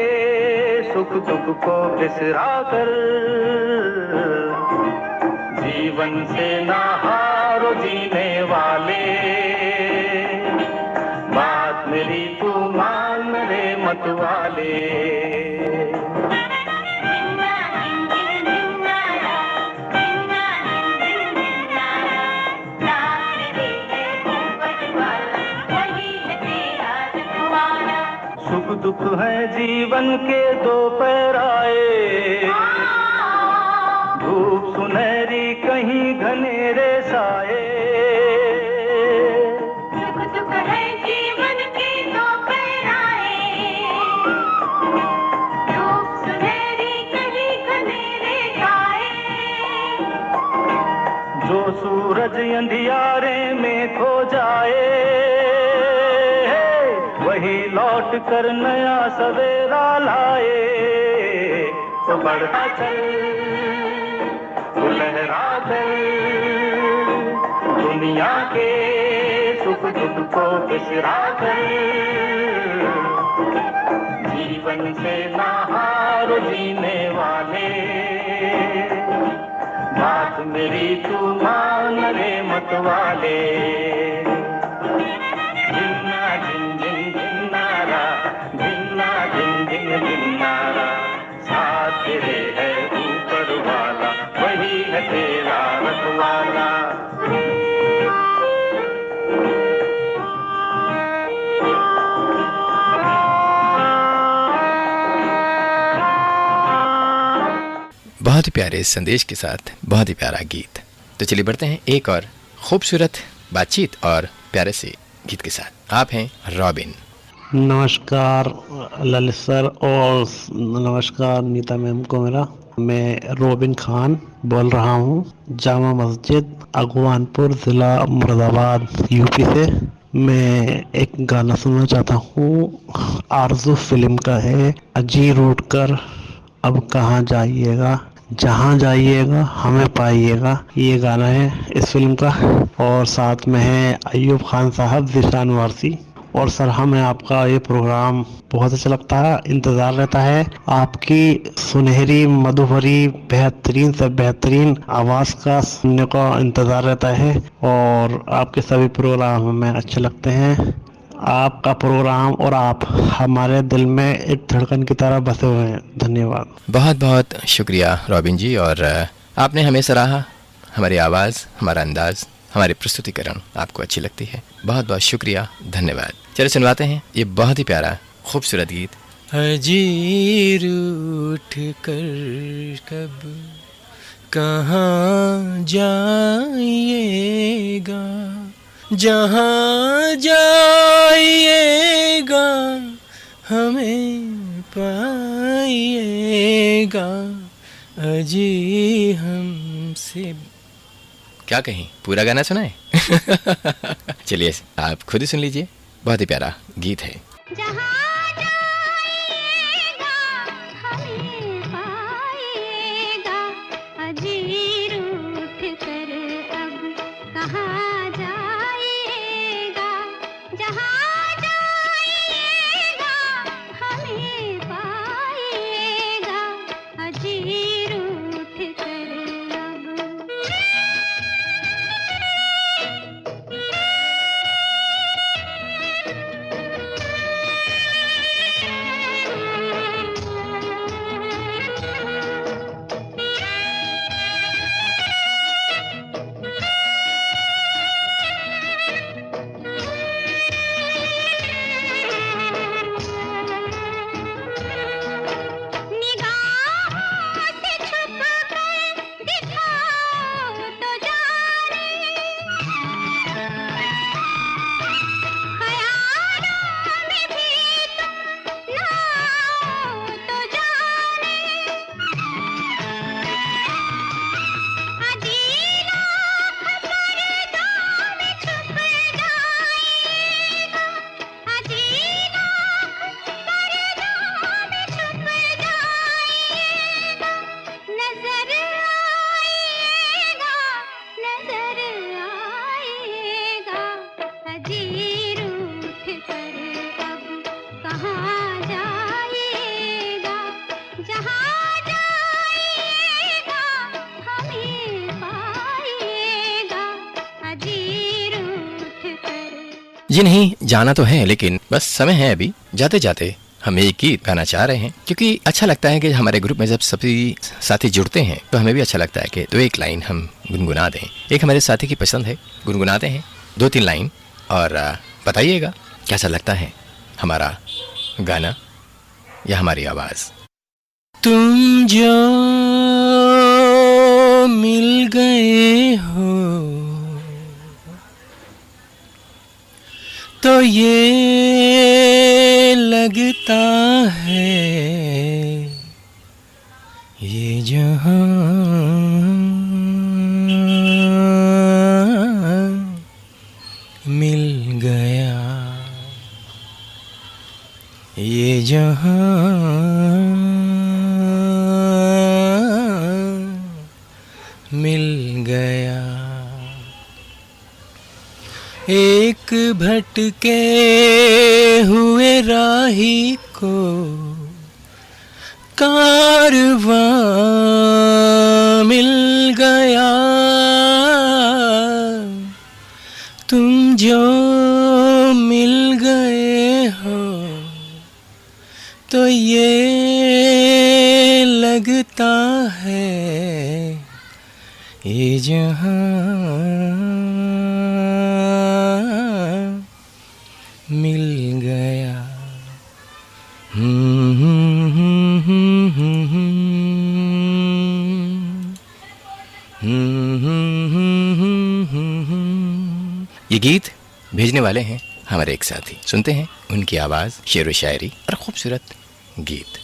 सुख दुख को बिसरा कर, जीवन से ना हारो जीने वाले, बात मेरी तू मान रे मत वाले। सुख दुख है जीवन के दो पैराए, धूप सुनहरी कहीं घनेरे साए, सुख दुख है जीवन के दो पैराए, धूप सुनहरी कहीं घनेरे साए, जो सूरज अंधियारे में खो जाए वही लौट कर नया सवेरा लाए, तो बढ़ता चल तो लहरा चल, दुनिया के सुख दुख को बिसरा कर, जीवन से ना हारो जीने वाले, बात मेरी तू मान रे मत वाले। साथ तेरे है ऊपर वाला, वही है तेरा रखवाला।
बहुत ही प्यारे संदेश के साथ बहुत ही प्यारा गीत। तो चलिए बढ़ते हैं एक और खूबसूरत बातचीत और प्यारे से गीत के साथ। आप हैं रॉबिन।
नमस्कार ललित सर और नमस्कार नीता मैम को मेरा। मैं रॉबिन खान बोल रहा हूँ, जामा मस्जिद अगवानपुर ज़िला मुरादाबाद यूपी से। मैं एक गाना सुनना चाहता हूँ, आरज़ू फिल्म का है, अजीर उठकर अब कहाँ जाइएगा, जहाँ जाइएगा हमें पाइएगा, ये गाना है इस फिल्म का। और साथ में है अयूब खान साहब जिशान वारसी। और सर हमें आपका ये प्रोग्राम बहुत अच्छा लगता है, इंतज़ार रहता है आपकी सुनहरी मधुभरी बेहतरीन से बेहतरीन आवाज़ का सुनने का इंतज़ार रहता है। और आपके सभी प्रोग्राम हमें अच्छे लगते हैं। आपका प्रोग्राम और आप हमारे दिल में एक धड़कन की तरह बसे हुए हैं। धन्यवाद।
बहुत बहुत शुक्रिया रॉबिन जी। और आपने हमें सराहा, हमारी आवाज़, हमारा अंदाज, हमारी प्रस्तुतिकरण आपको अच्छी लगती है। बहुत बहुत शुक्रिया, धन्यवाद। चलिए सुनवाते हैं ये बहुत ही प्यारा खूबसूरत गीत। हजीर उठ कर कब कहाँ जाइएगा, जहाँ जाइएगा हमें पाइएगा, अजी हमसे। क्या कहें, पूरा गाना सुनाए? चलिए आप खुद ही सुन लीजिए, बहुत ही प्यारा गीत है। जी नहीं, जाना तो है, लेकिन बस समय है अभी। जाते जाते हम एक गीत गाना चाह रहे हैं, क्योंकि अच्छा लगता है कि हमारे ग्रुप में जब सभी साथी जुड़ते हैं तो हमें भी अच्छा लगता है कि दो एक लाइन हम गुनगुना दें। एक हमारे साथी की पसंद है, गुनगुनाते हैं 2-3 लाइन और बताइएगा कैसा लगता है हमारा गाना या हमारी आवाज़। तुम जो मिल गए हो तो ये लगता है ये जहां मिल गया, ये जहां मिल गया। एक भटके हुए राही को कारवां मिल गया, तुम जो मिल गए हो तो ये लगता है ये जहां मिल गया। ये गीत भेजने वाले हैं हमारे एक साथी, सुनते हैं उनकी आवाज़, शेर व शायरी और खूबसूरत गीत।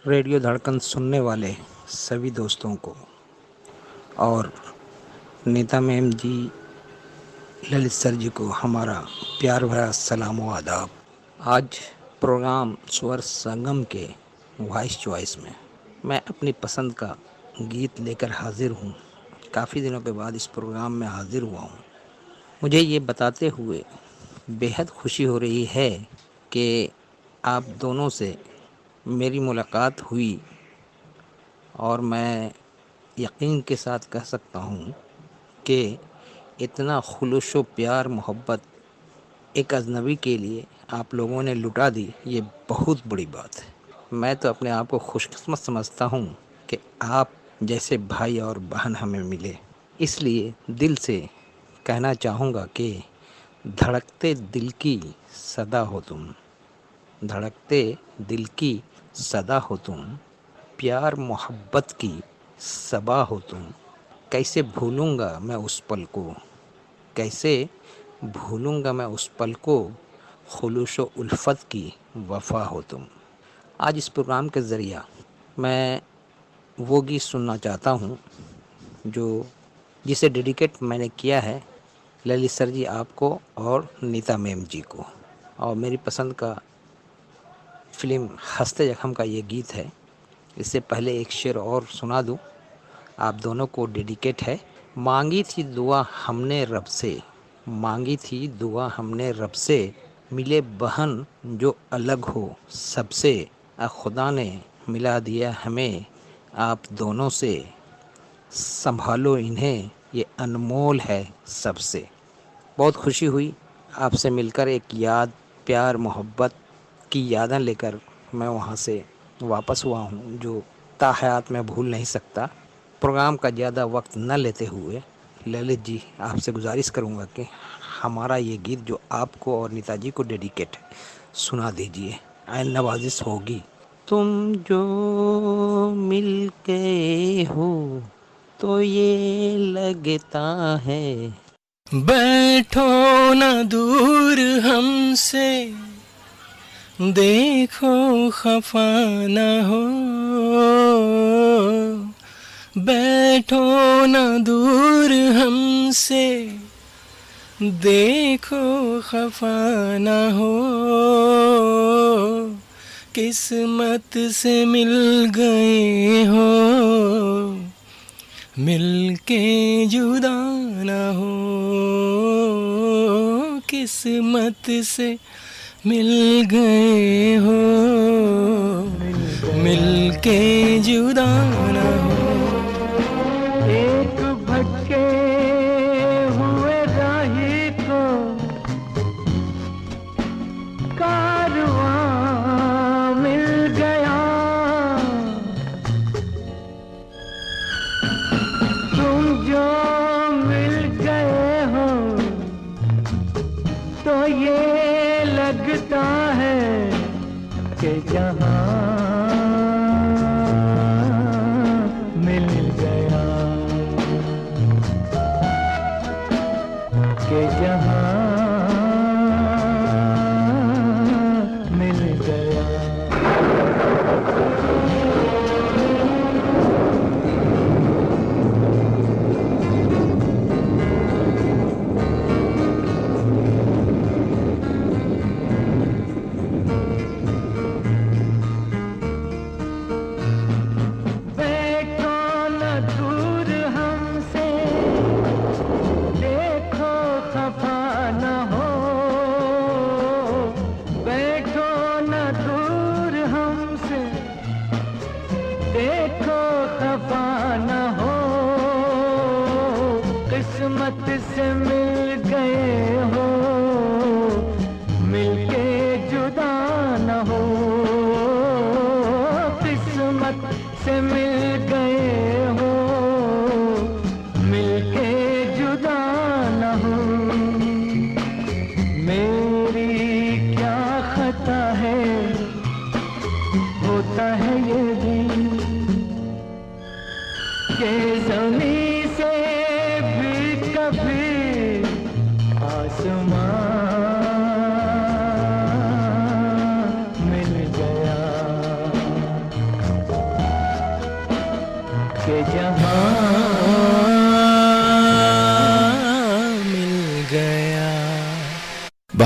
रेडियो धड़कन सुनने वाले सभी दोस्तों को और नीता मैम जी, ललित सर जी को हमारा प्यार भरा सलाम व आदाब। आज प्रोग्राम स्वर संगम के वॉइस चॉइस में मैं अपनी पसंद का गीत लेकर हाजिर हूँ। काफ़ी दिनों के बाद इस प्रोग्राम में हाजिर हुआ हूँ। मुझे ये बताते हुए बेहद खुशी हो रही है कि आप दोनों से मेरी मुलाकात हुई और मैं यकीन के साथ कह सकता हूँ कि इतना खुलूस व प्यार मोहब्बत एक अजनबी के लिए आप लोगों ने लुटा दी, ये बहुत बड़ी बात है। मैं तो अपने आप को खुशकिस्मत समझता हूँ कि आप जैसे भाई और बहन हमें मिले। इसलिए दिल से कहना चाहूँगा कि धड़कते दिल की सदा हो तुम, धड़कते दिल की सदा हो तुम, प्यार मोहब्बत की सबा हो तुम। कैसे भूलूँगा मैं उस पल को, कैसे भूलूँगा मैं उस पल को, खुलूस व उल्फत की वफ़ा हो तुम। आज इस प्रोग्राम के ज़रिया मैं वो गीत सुनना चाहता हूँ जिसे डेडिकेट मैंने किया है ललित सर जी आपको और नीता मैम जी को। और मेरी पसंद का फिल्म हंसते जख्म का ये गीत है। इससे पहले एक शेर और सुना दूँ, आप दोनों को डेडिकेट है। मांगी थी दुआ हमने रब से, मांगी थी दुआ हमने रब से, मिले बहन जो अलग हो सबसे, खुदा ने मिला दिया हमें आप दोनों से, संभालो इन्हें ये अनमोल है सबसे। बहुत खुशी हुई आपसे मिलकर, एक याद प्यार मोहब्बत की यादें लेकर मैं वहाँ से वापस हुआ हूँ जो ताहयात में भूल नहीं सकता। प्रोग्राम का ज़्यादा वक्त न लेते हुए ललित जी आपसे गुजारिश करूँगा कि हमारा ये गीत जो आपको और नेताजी को डेडिकेट है सुना दीजिए, आइन नवाजिश होगी। तुम जो मिल गए हो तो ये लगता है,
बैठो न दूर हमसे, देखो खफा न हो, बैठो न दूर हमसे, देखो खफा न हो, किस्मत से मिल गए हो, मिलके जुदा न हो, किस्मत से मिल गए हो, मिलके जुदा न हो।
एक भटके हुए राही को कारवां मिल गया, तुम जो मिल गए हो तो ये लगता है कि जहां मिल गया, कि जहां मिल गया। बैठो न दूर हमसे, देखो खफा न हो, बैठो न दूर हमसे, देखो खफा न हो, किस्मत से मिल गए हो, मिलके जुदा न हो, किस्मत से मिल गए हो, मिलके जुदा न हो। मेरी क्या खता है, होता है ये भी कि ज़मीं से भी कभी आसमां मिल गया, कि जहां
मिल गया।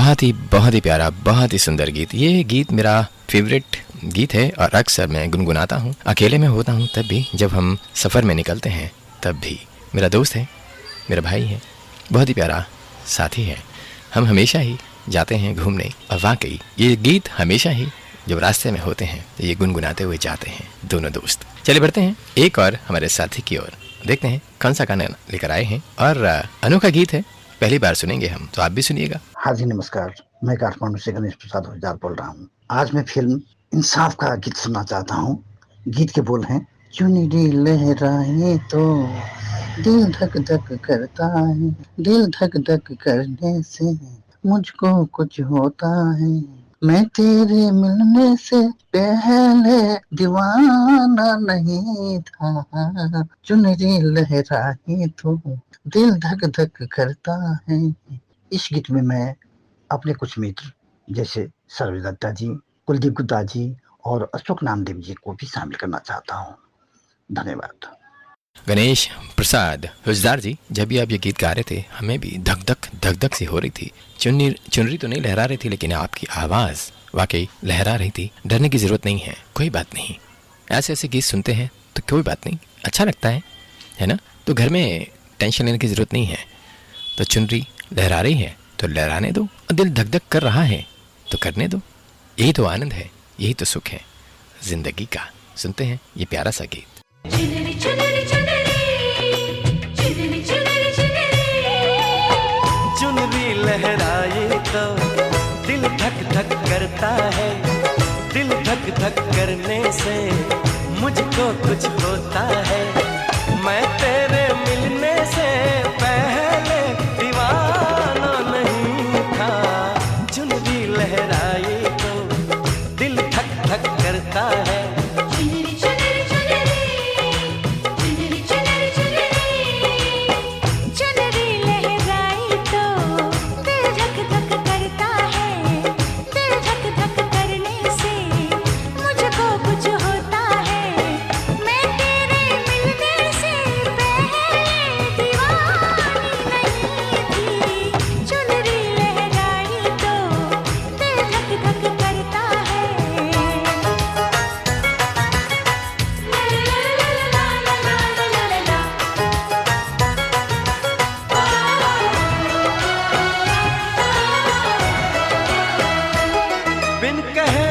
बहुत ही प्यारा, बहुत ही सुंदर गीत। ये गीत मेरा फेवरेट गीत है और अक्सर मैं गुनगुनाता हूँ। अकेले में होता हूँ तब भी, जब हम सफ़र में निकलते हैं तब भी। मेरा दोस्त है, मेरा भाई है, बहुत ही प्यारा साथी है। हम हमेशा ही जाते हैं घूमने और वाकई ये गीत हमेशा ही जब रास्ते में होते हैं तो ये गुनगुनाते हुए जाते हैं दोनों दोस्त। चले बढ़ते हैं एक और हमारे साथी की ओर, देखते हैं कौन सा गाना लेकर आए हैं और अनोखा गीत है, पहली बार सुनेंगे हम, तो आप भी सुनिएगा।
हाँ जी नमस्कार, मैं काठमांडू से गणेश प्रसाद हुजार बोल रहा हूँ। आज मैं फिल्म इंसाफ का गीत सुनना चाहता हूँ। गीत के बोल हैं, चुनरी लहराए तो दिल धक धक करता है, दिल धक धक करने से मुझको कुछ होता है। मैं तेरे मिलने से पहले दीवाना नहीं था, चुनरी लहराई तो दिल धक धक करता है। इस गीत में मैं अपने कुछ मित्र जैसे सर्वे दत्ता जी, कुलदीप गुप्ता जी और अशोक नामदेव जी को भी शामिल करना चाहता हूँ। धन्यवाद।
गणेश प्रसाद हुजदार जी, जब भी आप ये गीत गा रहे थे हमें भी धक धक सी हो रही थी। चुनरी तो नहीं लहरा रही थी, लेकिन आपकी आवाज़ वाकई लहरा रही थी। डरने की ज़रूरत नहीं है, कोई बात नहीं। ऐसे ऐसे गीत सुनते हैं तो कोई बात नहीं, अच्छा लगता है ना। तो घर में टेंशन लेने की ज़रूरत नहीं है। तो चुनरी लहरा रही है तो लहराने दो, और दिल धक धक कर रहा है तो करने दो। यही तो आनंद है, यही तो सुख है जिंदगी का। सुनते हैं ये प्यारा सा गीत।
चुनरी चुनरी चुनरी चुनरी चुनरी
चुनरी लहराए तो दिल धक धक करता है, दिल धक धक करने से मुझको कुछ होता है। मैं तेरे मिलने से पहले दीवाना नहीं था, चुनरी लहराए तो दिल धक धक करता है।
चुनरी चुनरी चुनरी चुनरी चुनरी चुनरी लहराई तो दिल धक धक करता है, दिल धक धक करने से मुझको कुछ होता है। मैं तेरे मिलने से पहले दीवानी नहीं थी, चुनरी लहराई तो दिल धक धक करता है।
बिन कहे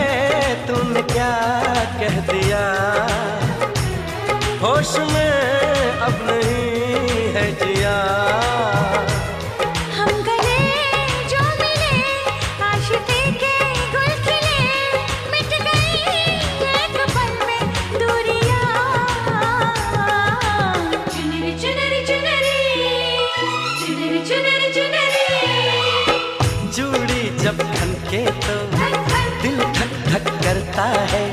तूने क्या कह दिया, होश में अब नहीं है जिया।
हम गले जो मिले आशिकी के गुल खिले, मिट गई एक पल में दूरियां। चुनरी चुनरी चुनरी चुनरी चुनरी चुनरी
चूड़ी जब खनके तो दिल धक धक करता है,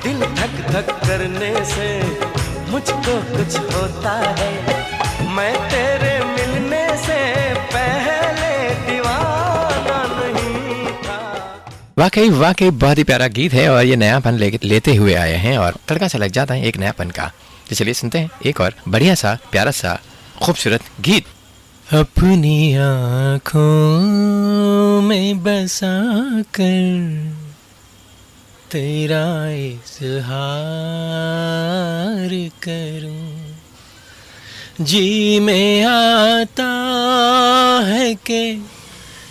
दिल धक धक करने से मुझको कुछ होता है। मैं तेरे मिलने से पहले दीवाना नहीं था।
वाकई बहुत ही प्यारा गीत है, और ये नयापन लेते हुए आए हैं, और तड़का सा लग जाता है एक नयापन का। तो चलिए सुनते हैं एक और बढ़िया सा प्यारा सा खूबसूरत गीत। अपनी आँखों में बसा कर तेरा इज़हार करूं, जी में आता है कि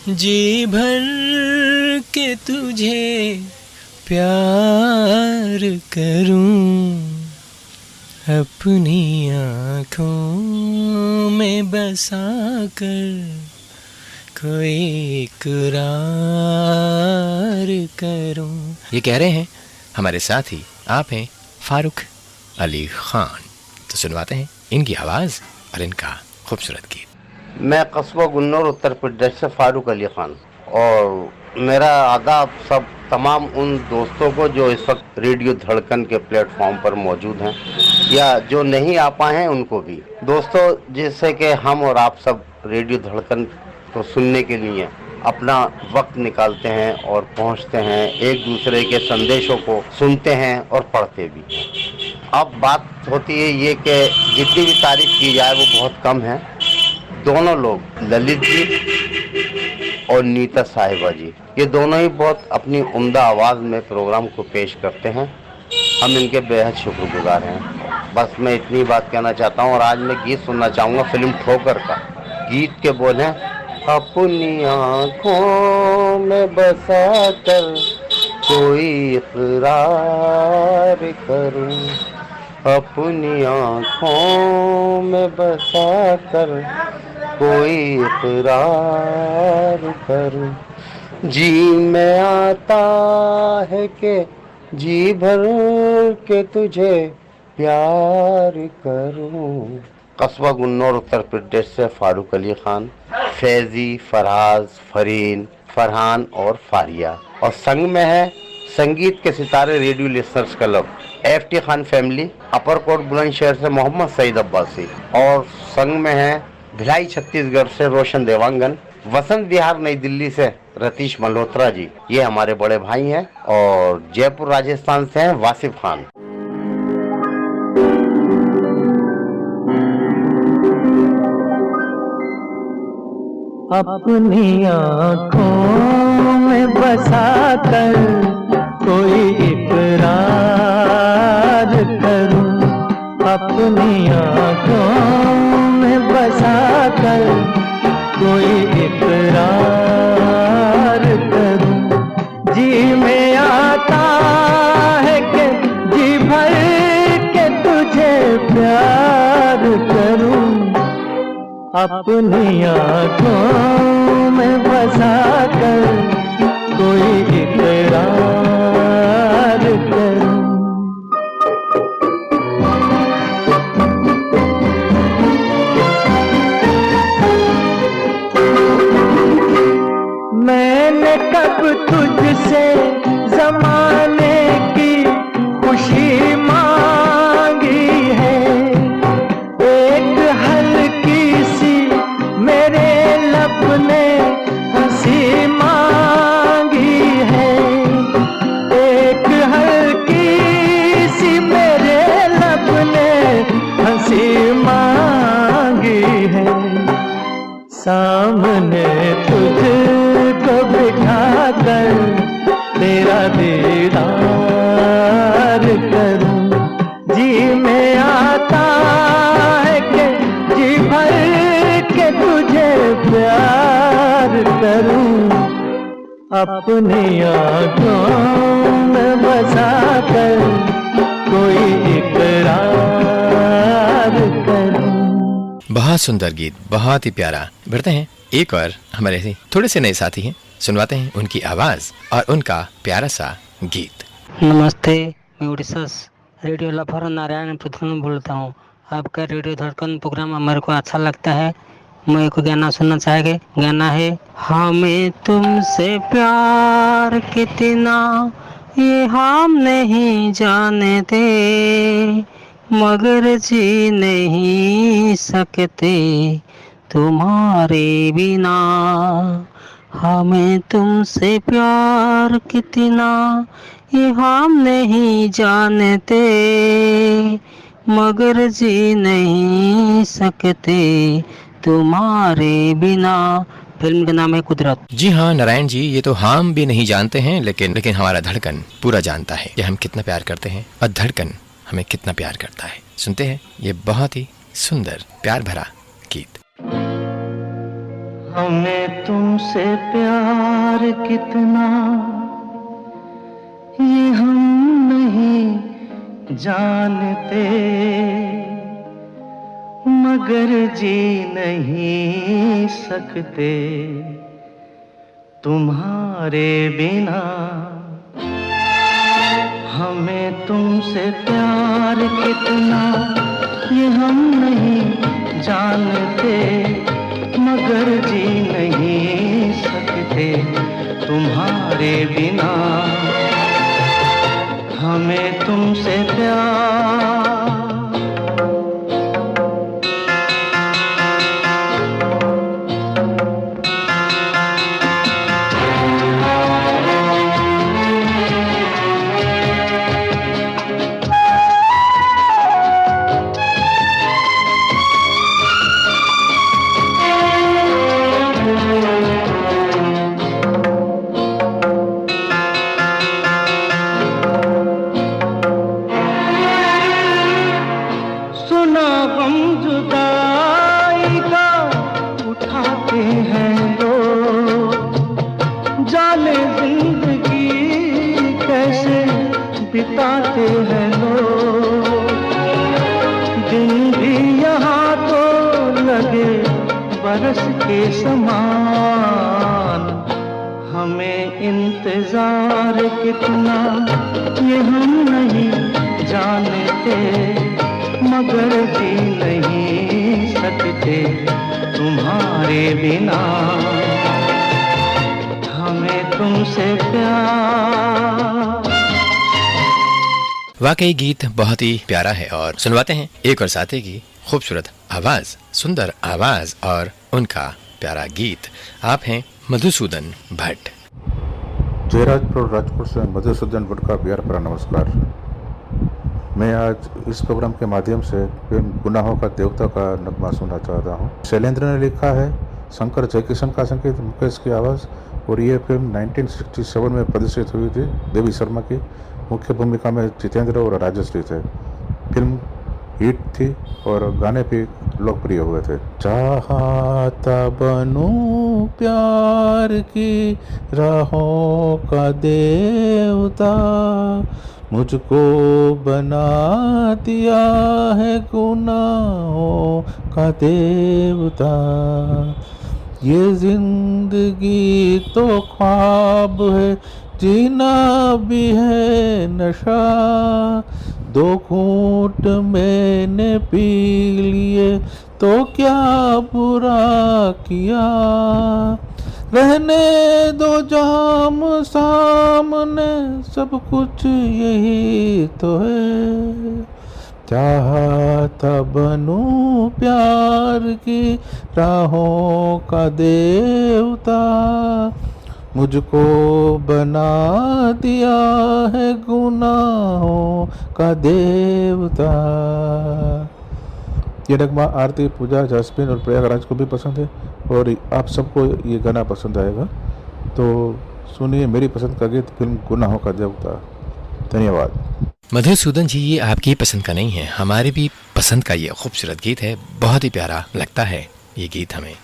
जी भर के तुझे प्यार करूं। अपनी आँखों में बसा कर कोई इकरार करूं। ये कह रहे हैं हमारे साथी, आप हैं फारूक अली खान। तो सुनवाते हैं इनकी आवाज़ और इनका खूबसूरत गीत।
मैं कस्बा गुन्नौर उत्तर प्रदेश से फारूक अली खान, और मेरा आदाब सब तमाम उन दोस्तों को जो इस वक्त रेडियो धड़कन के प्लेटफॉर्म पर मौजूद हैं, या जो नहीं आ पाए हैं उनको भी। दोस्तों, जिससे कि हम और आप सब रेडियो धड़कन को सुनने के लिए अपना वक्त निकालते हैं और पहुंचते हैं, एक दूसरे के संदेशों को सुनते हैं और पढ़ते भी। अब बात होती है ये कि जितनी भी तारीफ की जाए वो बहुत कम है। दोनों लोग, ललित जी और नीता साहिबा जी, ये दोनों ही बहुत अपनी उम्दा आवाज़ में प्रोग्राम को पेश करते हैं। हम इनके बेहद शुक्रगुजार हैं। बस मैं इतनी बात कहना चाहता हूँ, और आज मैं गीत सुनना चाहूँगा फिल्म ठोकर का। गीत के बोल हैं, अपनी आँखों में बसा कर कोई इकरार करूं, अपनी आँखों में बसा कर कोई इकरार करूं। जी में आता है कि जी भर के तुझे प्यार करूं, कस्बा गुन्नौर उत्तर प्रदेश से फारूक अली खान, फैजी, फरहाज, फरीन, फरहान और फारिया। और संग में है Sangeet ke Sitare radio listeners club, FT Khan family, upper Kot Bulandshahr से मोहम्मद सईद अब्बासी। और संग में है भिलाई छत्तीसगढ़ से रोशन देवांगन, वसंत विहार नई दिल्ली से रतीश मल्होत्रा जी, ये हमारे बड़े भाई हैं। और जयपुर राजस्थान से हैं वासिफ खान।
अपनी आँखों में बसा कर कोई इकरार करूं, अपनी आँखों में बसा कर कोई इकरार करूं। जी में आता है कि जी भर के तुझे प्यार करूं, अपनी आँखों में बसा कर कोई इकरार करूं। मैंने कब तुझसे ज़माने की खुशी मांगी है, एक हल्की सी मेरे लब ने हंसी मांगी है, एक हल्की सी मेरे लब ने हंसी मांगी है। सामने तुझको बिठा कर तेरा दीदार करूं, जी में आता है कि जी भर के तुझे प्यार करूं, अपनी आँखों में बसा कर कोई इकरार करूं।
बहुत सुंदर गीत, बहुत ही प्यारा। बढ़ते हैं एक और हमारे से थोड़े से नए साथी हैं, सुनवाते हैं उनकी आवाज और उनका प्यारा सा गीत।
नमस्ते, मैं उड़ीसा रेडियो लफर नारायण पृथ्वी बोलता हूँ। आपका रेडियो धड़कन प्रोग्राम मेरे को अच्छा लगता है। मैं को गाना सुनना चाहेंगे। गाना है हमें तुमसे प्यार कितना ये हम नहीं जानते, मगर जी नहीं सकते तुम्हारे बिना। हमें तुमसे प्यार कितना ये हम नहीं जानते, मगर जी नहीं सकते तुम्हारे बिना। फिल्म का नाम है कुदरत।
जी हाँ नारायण जी, ये तो हम भी नहीं जानते हैं, लेकिन हमारा धड़कन पूरा जानता है कि हम कितना प्यार करते हैं और धड़कन हमें कितना प्यार करता है। सुनते हैं ये बहुत ही सुंदर प्यार भरा गीत।
हमें तुमसे प्यार कितना ये हम नहीं जानते, मगर जी नहीं सकते तुम्हारे बिना। हमें तुमसे प्यार कितना ये हम नहीं जानते, मगर जी नहीं सकते तुम्हारे बिना। हमें तुमसे प्यार बिताते हैं लोग। दिन भी यहाँ तो लगे बरस के समान। हमें इंतजार कितना ये हम नहीं जानते, मगर जी नहीं
नहीं सकते तुम्हारे बिना, हमें तुमसे प्यार।
वाकई गीत बहुत ही प्यारा है और सुनवाते हैं एक और साथी की खूबसूरत आवाज, सुंदर आवाज और उनका प्यारा गीत। आप हैं मधुसूदन भट्ट।
जयराजपुर राजपुर से मधुसूदन भट्ट का प्यार भरा नमस्कार। मैं आज इस प्रोग्राम के माध्यम से फिल्म गुनाहों का देवता का नगमा सुनना चाहता हूँ। शैलेंद्र ने लिखा है, शंकर जयकिशन का संगीत, मुकेश की आवाज़, और ये फिल्म 1967 में प्रदर्शित हुई थी। देवी शर्मा की मुख्य भूमिका में जितेंद्र और राजश्री थे। फिल्म हिट थी और गाने भी लोकप्रिय हुए थे। चाहता बनूं प्यार की राहों का देवता, मुझको बना दिया है गुनाहों का देवता। ये जिंदगी तो ख्वाब है, जीना भी है नशा, दो घूंट मैंने पी लिए तो क्या बुरा किया, रहने दो जाम सामने, सब कुछ यही तो है। चाहता बनूं प्यार की राहों का देवता, मुझको बना दिया है गुनाहों का देवता। ये नगमा आरती, पूजा, जसबिन और प्रयागराज को भी पसंद है और आप सबको ये गाना पसंद आएगा। तो सुनिए मेरी पसंद का गीत, फिल्म गुनाहों का देवता। धन्यवाद।
मधुसूदन जी, ये आपकी पसंद का नहीं है, हमारे भी पसंद का ये खूबसूरत गीत है। बहुत ही प्यारा लगता है ये गीत हमें।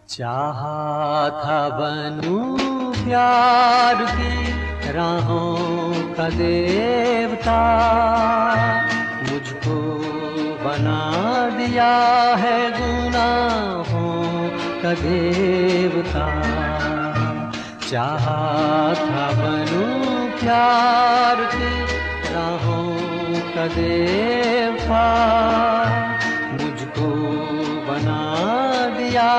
चाहा था बनूं प्यार की राहों का देवता, मुझको बना दिया है गुनाहों का देवता। चाहा था बनूं प्यार की राहों का देवता, मुझको बना दिया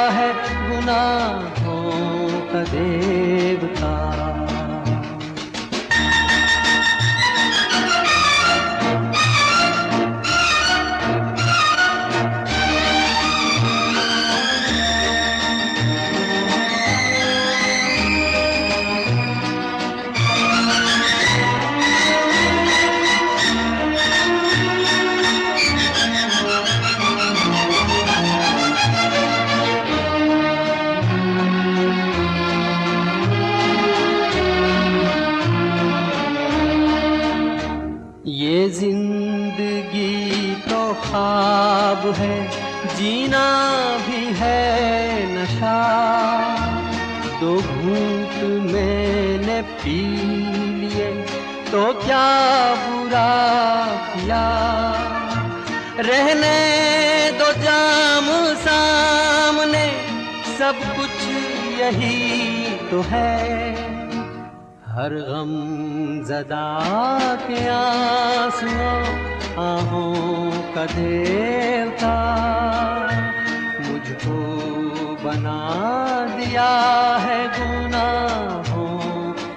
है गुनाहों का देवता। ये जिंदगी तो ख्वाब है, जीना भी है नशा, दो घूंट मैंने पी लिए तो क्या बुरा किया, रहने दो जाम सामने, सब कुछ यही तो है। हर गम ज़दा के आंसुओं आहों का देवता, मुझको बना दिया है गुनाहों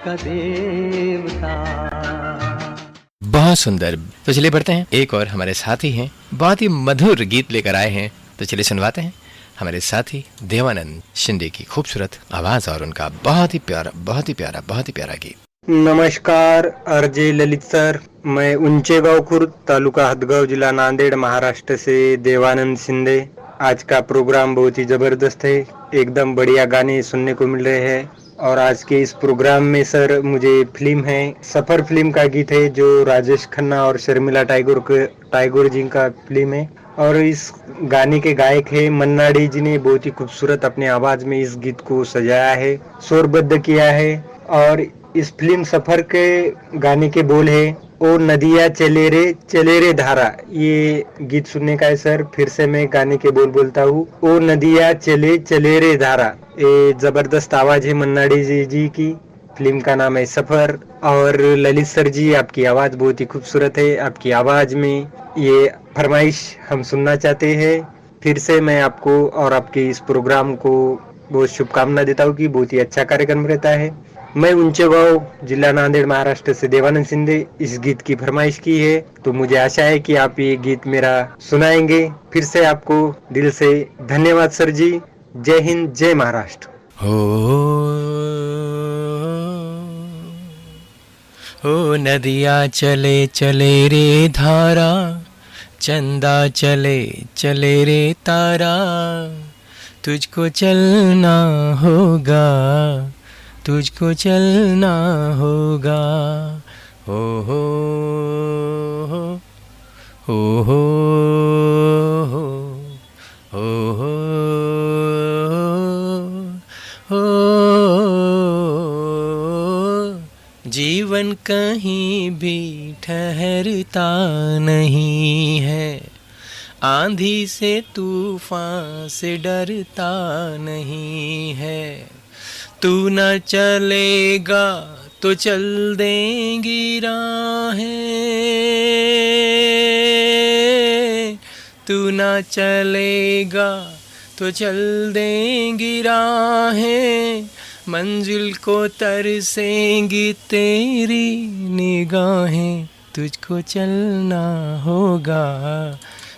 का देवता।
बहुत सुंदर। तो चलिए बढ़ते हैं, एक और हमारे साथी हैं, बहुत ही मधुर गीत लेकर आए हैं। तो चलिए सुनवाते हैं हमारे साथी देवानंद शिंदे की खूबसूरत आवाज और उनका बहुत ही प्यारा गीत।
नमस्कार आरजे ललित सर, मैं ऊंचेगांव खुर्द, तालुका हदगांव, जिला नांदेड़, महाराष्ट्र से देवानंद शिंदे। आज का प्रोग्राम बहुत ही जबरदस्त है, एकदम बढ़िया गाने सुनने को मिल रहे हैं। और आज के इस प्रोग्राम में सर मुझे फिल्म है सफर, फिल्म का गीत है जो राजेश खन्ना और शर्मिला टैगोर जी का फिल्म है। और इस गाने के गायक है मन्ना डे जी ने बहुत ही खूबसूरत अपने आवाज में इस गीत को सजाया है, स्वरबद्ध किया है। और इस फिल्म सफर के गाने के बोल है, ओ नदिया चले रे धारा, ये गीत सुनने का है सर। फिर से मैं गाने के बोल बोलता हूँ। ओ नदिया चले रे धारा, ये जबरदस्त आवाज है मन्ना डे जी की। फिल्म का नाम है सफर। और ललित सर जी, आपकी आवाज बहुत ही खूबसूरत है। आपकी आवाज में ये फरमाइश हम सुनना चाहते हैं। फिर से मैं आपको और आपके इस प्रोग्राम को बहुत शुभकामना देता हूँ कि बहुत ही अच्छा कार्यक्रम रहता है। मैं ऊंचेगांव, जिला नांदेड़, महाराष्ट्र से देवानंद शिंदे इस गीत की फरमाइश की है, तो मुझे आशा है कि आप ये गीत मेरा सुनाएंगे। फिर से आपको दिल से धन्यवाद सर जी। जय हिंद, जय महाराष्ट्र।
ओ नदिया चले चले रे धारा, चंदा चले चले रे तारा, तुझको चलना होगा, तुझको चलना होगा। हो हो हो हो हो हो हो हो। जीवन कहीं भी ठहरता नहीं है, आंधी से तूफान से डरता नहीं है। तू न चलेगा तो चल देंगी राहें, तू न चलेगा तो चल देंगी राहें, मंजिल को तरसेंगी तेरी निगाहें। तुझको चलना होगा,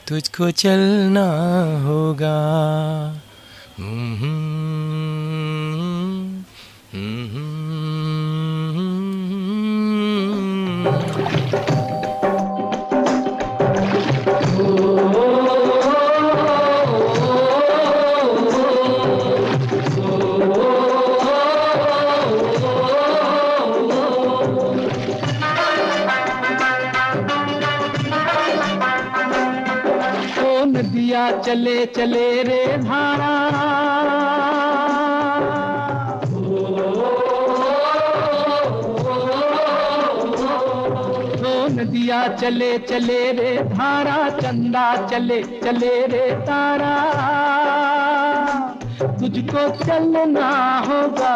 तुझको चलना होगा।
नदिया चले चले रे धारा, नदिया चले चले रे धारा, चंदा चले चले रे तारा, तुझको चलना होगा,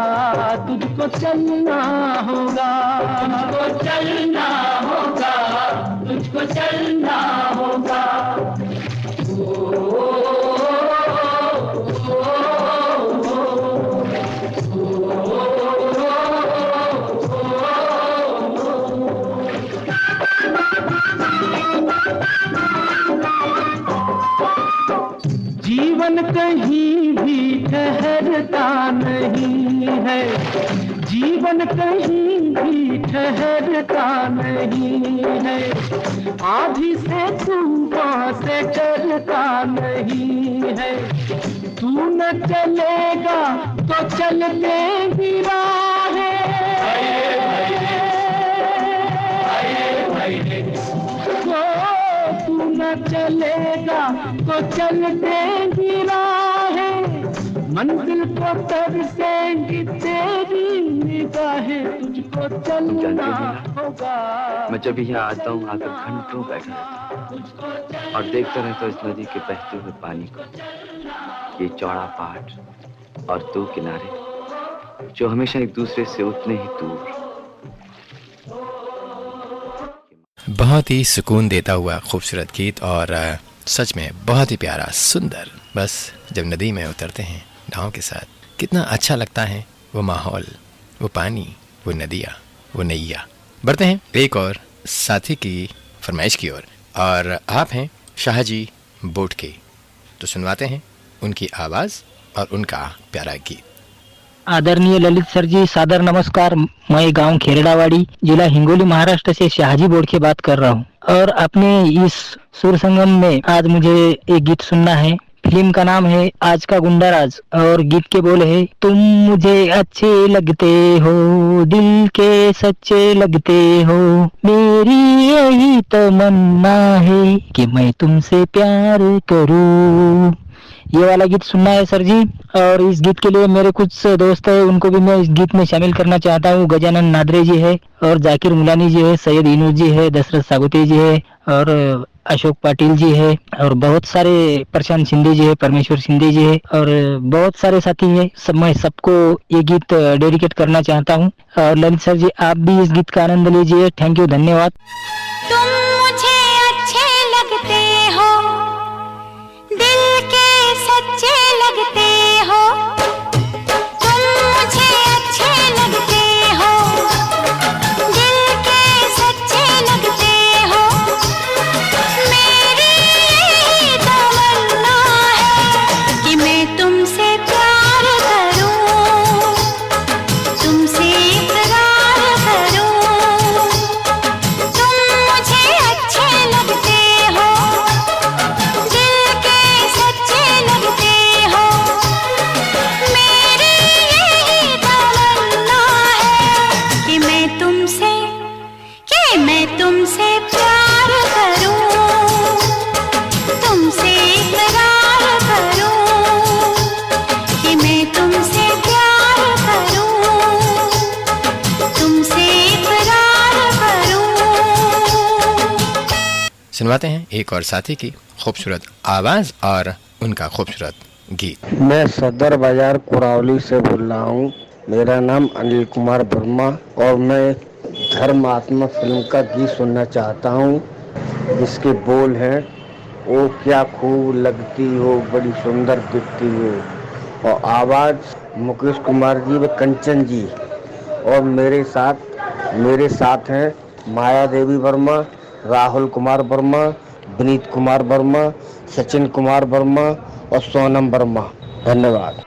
तुझको चलना होगा, तुझको चलना होगा, तुझको चलना होगा। जीवन कहीं भी ठहरता नहीं है, जीवन कहीं भी ठहरता नहीं है, आधी से तूफान से डरता नहीं है। तू न चलेगा तो चल देंगी राहें, तू न चलेगा तो चल देंगी राहें, मंजिल को तरसेंगी तेरी निगाहें। तुझको चलना होगा।
मैं जब यहाँ आता हूँ आकर घंटों बैठा रहता हूँ और देखता रहता हूँ इस नदी के बहते हुए पानी को, ये चौड़ा पहाड़ और दो किनारे जो हमेशा एक दूसरे से उतने ही दूर।
बहुत ही सुकून देता हुआ खूबसूरत गीत और सच में बहुत ही प्यारा, सुंदर। बस जब नदी में उतरते हैं नाव के साथ, कितना अच्छा लगता है वो माहौल, वो पानी, वो नदियाँ, वो नैया। बढ़ते हैं एक और साथी की फरमाइश की ओर, और आप हैं शाहजी बोट के, तो सुनवाते हैं उनकी आवाज़ और उनका प्यारा गीत।
आदरणीय ललित सर जी, सादर नमस्कार। मैं गांव खेरड़ावाड़ी, जिला हिंगोली, महाराष्ट्र से शाहजी बोड़के बात कर रहा हूं, और अपने इस सुर संगम में आज मुझे एक गीत सुनना है। फिल्म का नाम है आज का गुंडाराज और गीत के बोल है, तुम मुझे अच्छे लगते हो, दिल के सच्चे लगते हो, मेरी यही तमन्ना है कि मैं तुमसे प्यार करूं। ये वाला गीत सुनना है सर जी। और इस गीत के लिए मेरे कुछ दोस्त है, उनको भी मैं इस गीत में शामिल करना चाहता हूँ। गजानन नादरे जी है और जाकिर मुलानी जी है, सैयद इनूर जी है, दशरथ सागुते जी है और अशोक पाटिल जी है और बहुत सारे प्रशांत शिंदे जी है, परमेश्वर शिंदे जी है और बहुत सारे साथी है। सब मैं सबको ये गीत डेडिकेट करना चाहता हूँ। और ललित सर जी आप भी इस गीत का आनंद लीजिए। थैंक यू, धन्यवाद।
तुम मुझे अच्छे लगते हो, दिल के सच्चे लगते हो, तुम मुझे अच्छे लगते हो, दिल के सच्चे लगते हो, मेरी यही तमन्ना है कि मैं तुमसे प्यार करूं, तुमसे इकरार करूं, तुम मुझे अच्छे लगते हो, दिल के सच्चे लगते हो, मेरी यही तमन्ना है कि मैं तुमसे प्यार करूं, तुमसे इकरार करूं, कि मैं तुमसे प्यार करूं, तुमसे इकरार करूं।
सुनवाते हैं एक और साथी की खूबसूरत आवाज और उनका खूबसूरत गीत।
मैं सदर बाजार कुरावली से बोल रहा हूँ। मेरा नाम अनिल कुमार वर्मा और मैं धर्मात्मा फिल्म का गीत सुनना चाहता हूँ, जिसके बोल हैं, ओ क्या खूब लगती हो, बड़ी सुंदर दिखती हो। और आवाज़ मुकेश कुमार जी व कंचन जी। और मेरे साथ हैं माया देवी वर्मा, राहुल कुमार वर्मा, विनीत कुमार वर्मा, सचिन कुमार वर्मा और सोनम वर्मा। धन्यवाद।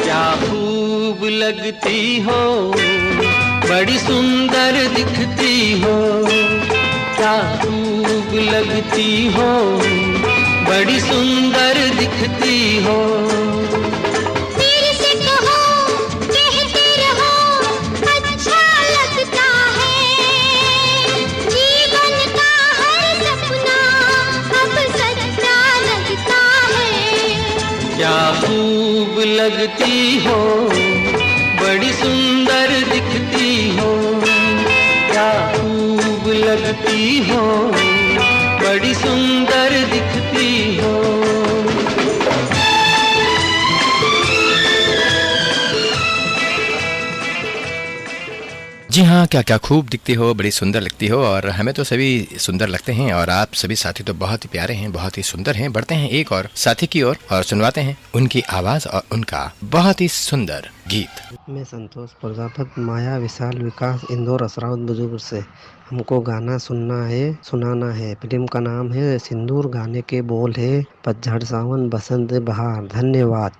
क्या खूब लगती हो, बड़ी सुंदर दिखती हो, क्या खूब लगती हो, बड़ी सुंदर दिखती हो।
तेरे से कहो, कहते रहो, अच्छा लगता है, जीवन का हर सपना अब सच्चा लगता है।
क्या खूब लगती हो, बड़ी सुंदर दिखती हो, क्या खूब लगती हो, बड़ी सुंदर दिखती हो।
जी हाँ, क्या क्या खूब दिखती हो, बड़ी सुंदर लगती हो। और हमें तो सभी सुंदर लगते हैं और आप सभी साथी तो बहुत ही प्यारे हैं, बहुत ही सुंदर हैं। बढ़ते हैं एक और साथी की ओर और सुनवाते हैं उनकी आवाज और उनका बहुत ही सुंदर गीत।
मैं संतोष प्रजापति, माया विशाल विकास, इंदौर असरावत बुजुर्ग से। हमको गाना सुनाना है। फिल्म का नाम है सिंदूर, गाने के बोल है, पतझड़ सावन बसंत बहार। धन्यवाद।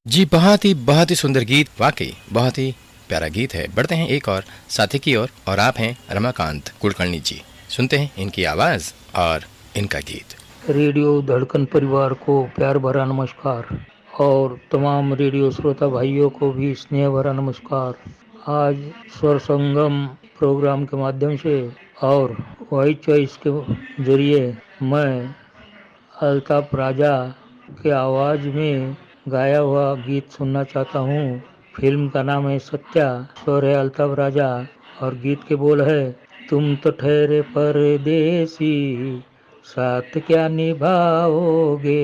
जी बहुत ही सुंदर गीत, वाकई बहुत ही प्यारा गीत है। बढ़ते हैं एक और साथी की ओर और आप हैं रमाकांत कुलकर्णी जी। सुनते हैं इनकी आवाज और इनका गीत।
रेडियो धड़कन परिवार को प्यार भरा नमस्कार और तमाम रेडियो श्रोता भाइयों को भी स्नेह भरा नमस्कार। आज स्वर संगम प्रोग्राम के माध्यम से और वॉइस चॉइस के जरिए मैं अल्ताफ राजा के आवाज़ में गाया हुआ गीत सुनना चाहता हूँ। फिल्म का नाम है सत्या, स्वर है अल्ताफ राजा और गीत के बोल है तुम तो ठहरे परदेसी साथ क्या निभाओगे।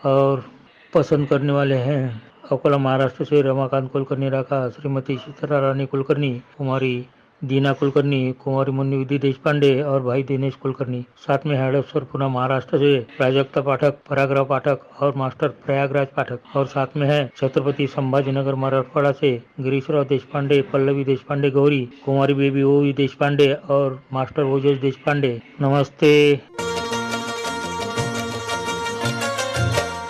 और पसंद करने वाले हैं अकोला महाराष्ट्र से रमाकांत कुलकर्णी राका, श्रीमती सीतारा रानी कुलकर्णी, कुमारी दीना कुलकर्णी, कुमारी मुन्नी विधि देशपांडे और भाई दिनेश कुलकर्णी। साथ में हड़पसर पुणे महाराष्ट्र से प्राजक्ता पाठक, परागराव पाठक और मास्टर प्रयागराज पाठक। और साथ में है छत्रपति संभाजीनगर मराठवाड़ा से गिरीशराव देशपांडे, पल्लवी देशपांडे गौरी, कुमारी बेबी ओवी देशपांडे और मास्टर ओजस देशपांडे। नमस्ते।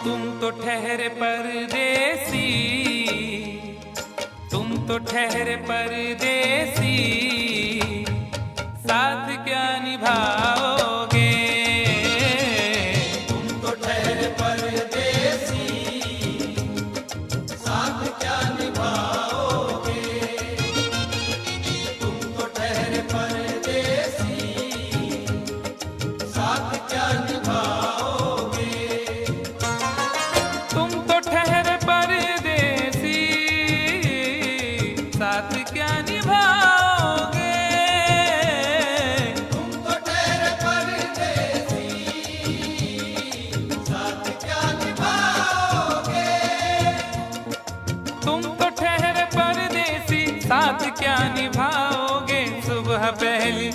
तुम तो ठहरे परदेसी, तुम तो ठहरे परदेसी साथ क्या निभाओगे। तुम तो ठहरे परदेसी साथ क्या निभाओगे। तुम तो ठहरे परदेसी साथ क्या निभाओगे। तुम तो ठहरे परदेसी साथ क्या निभाओगे। साथ क्या निभाओगे। सुबह पहली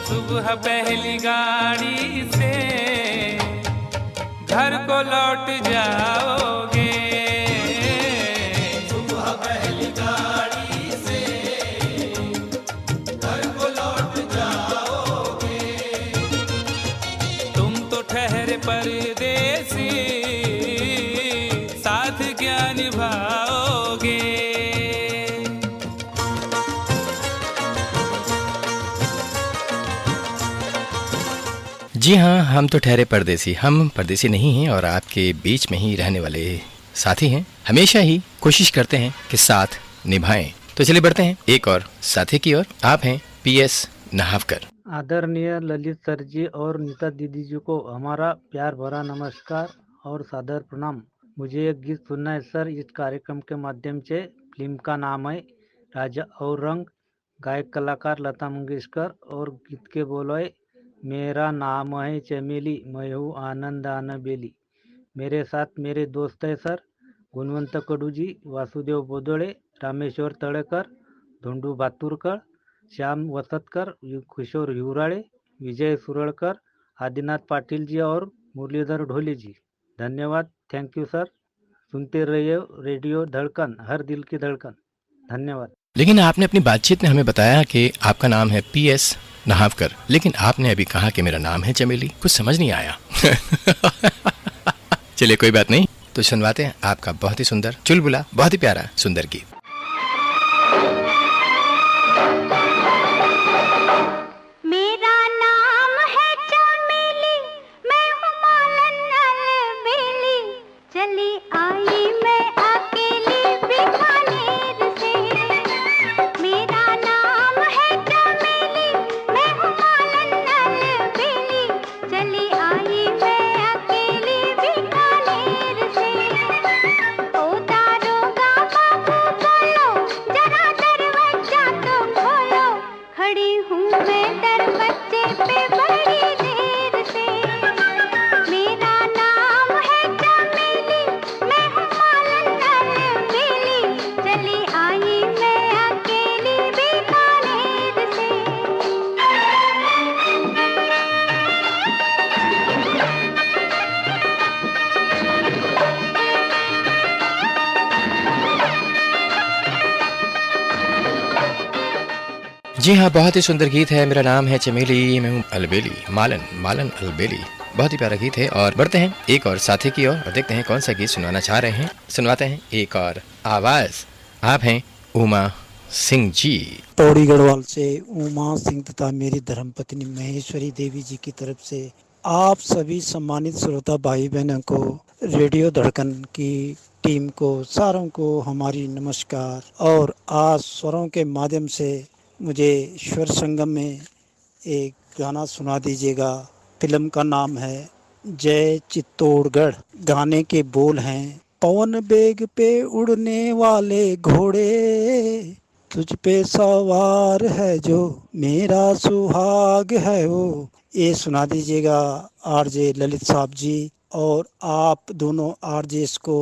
सुबह पहली गाड़ी से घर को लौट जाओगे। सुबह पहली गाड़ी से घर को लौट जाओगे। तुम तो ठहरे परदेसी साथ क्या निभाओगे।
जी हाँ, हम तो ठहरे परदेसी, हम परदेसी नहीं हैं और आपके बीच में ही रहने वाले साथी हैं। हमेशा ही कोशिश करते हैं कि साथ निभाएं। तो चलिए बढ़ते हैं एक और साथी की ओर। आप हैं PS नहावकर।
आदरणीय ललित सर जी और नीता दीदी जी को हमारा प्यार भरा नमस्कार और सादर प्रणाम। मुझे एक गीत सुनना है सर इस कार्यक्रम के माध्यम से। फिल्म का नाम है राजा और रंग, गायक कलाकार लता मंगेशकर और गीत के बोल है मेरा नाम है चमेली, मैं हूँ आनंद आनबेली। मेरे साथ मेरे दोस्त है सर गुणवंत कडू जी, वासुदेव बोदोळे, रामेश्वर तळेकर, धोंडू बातुरकर, श्याम वसतकर, किशोर हिवराळे, विजय सुरळकर, आदिनाथ पाटिल जी और मुरलीधर ढोले जी। धन्यवाद, थैंक यू सर। सुनते रहिए रेडियो धड़कन, हर दिल की धड़कन। धन्यवाद।
लेकिन आपने अपनी बातचीत में हमें बताया कि आपका नाम है PS नहावकर, लेकिन आपने अभी कहा कि मेरा नाम है चमेली। कुछ समझ नहीं आया। चलिए कोई बात नहीं, तो सुनवाते हैं आपका बहुत ही सुंदर चुलबुला, बहुत ही प्यारा सुंदर गीत।
मेरा नाम है चमेली, मैं हूँ मालन अलबेली, चली आई मैं अकेली बीकानेर से। मेरा नाम है चमेली, मैं हूँ मालन अलबेली, चली आई मैं अकेली बीकानेर से। ओ दारोगा बाबू
जी हाँ, बहुत ही सुंदर गीत है। मेरा नाम है चमेली, मैं हूँ अलबेली, मालन मालन अलबेली। बहुत ही प्यारा गीत है। और बढ़ते हैं एक और साथी की ओर और देखते हैं कौन सा गीत सुनवाना चाह रहे हैं। सुनवाते हैं एक और आवाज। आप हैं उमा सिंह जी।
पौड़ी गढ़वाल से उमा सिंह तथा मेरी धर्मपत्नी महेश्वरी देवी जी की तरफ से आप सभी सम्मानित श्रोता भाई बहनों को, रेडियो धड़कन की टीम को, सारों को हमारी नमस्कार। और आज स्वरों के माध्यम से मुझे स्वर संगम में एक गाना सुना दीजिएगा। फिल्म का नाम है जय चित्तौड़गढ़। गाने के बोल हैं, पवन बेग पे उड़ने वाले घोड़े, तुझ पे सवार है जो मेरा सुहाग है वो। ये सुना दीजिएगा आरजे ललित साहब जी। और आप दोनों आरजेस को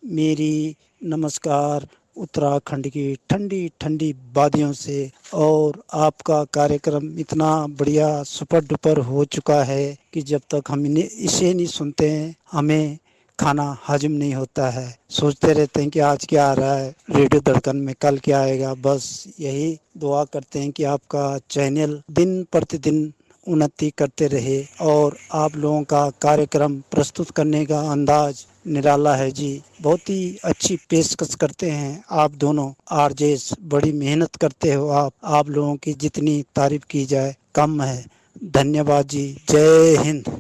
मेरी नमस्कार उत्तराखंड की ठंडी ठंडी वादियों से। और आपका कार्यक्रम इतना बढ़िया सुपर डुपर हो चुका है कि जब तक हम इसे नहीं सुनते हैं हमें खाना हजम नहीं होता है। सोचते रहते हैं कि आज क्या आ रहा है रेडियो धड़कन में, कल क्या आएगा। बस यही दुआ करते हैं कि आपका चैनल दिन प्रतिदिन उन्नति करते रहे और आप लोगों का कार्यक्रम प्रस्तुत करने का अंदाज निराला है जी। बहुत ही अच्छी पेशकश करते हैं आप दोनों आरजेस, बड़ी मेहनत करते हो आप लोगों की जितनी तारीफ की जाए कम है। धन्यवाद जी। जय हिंद।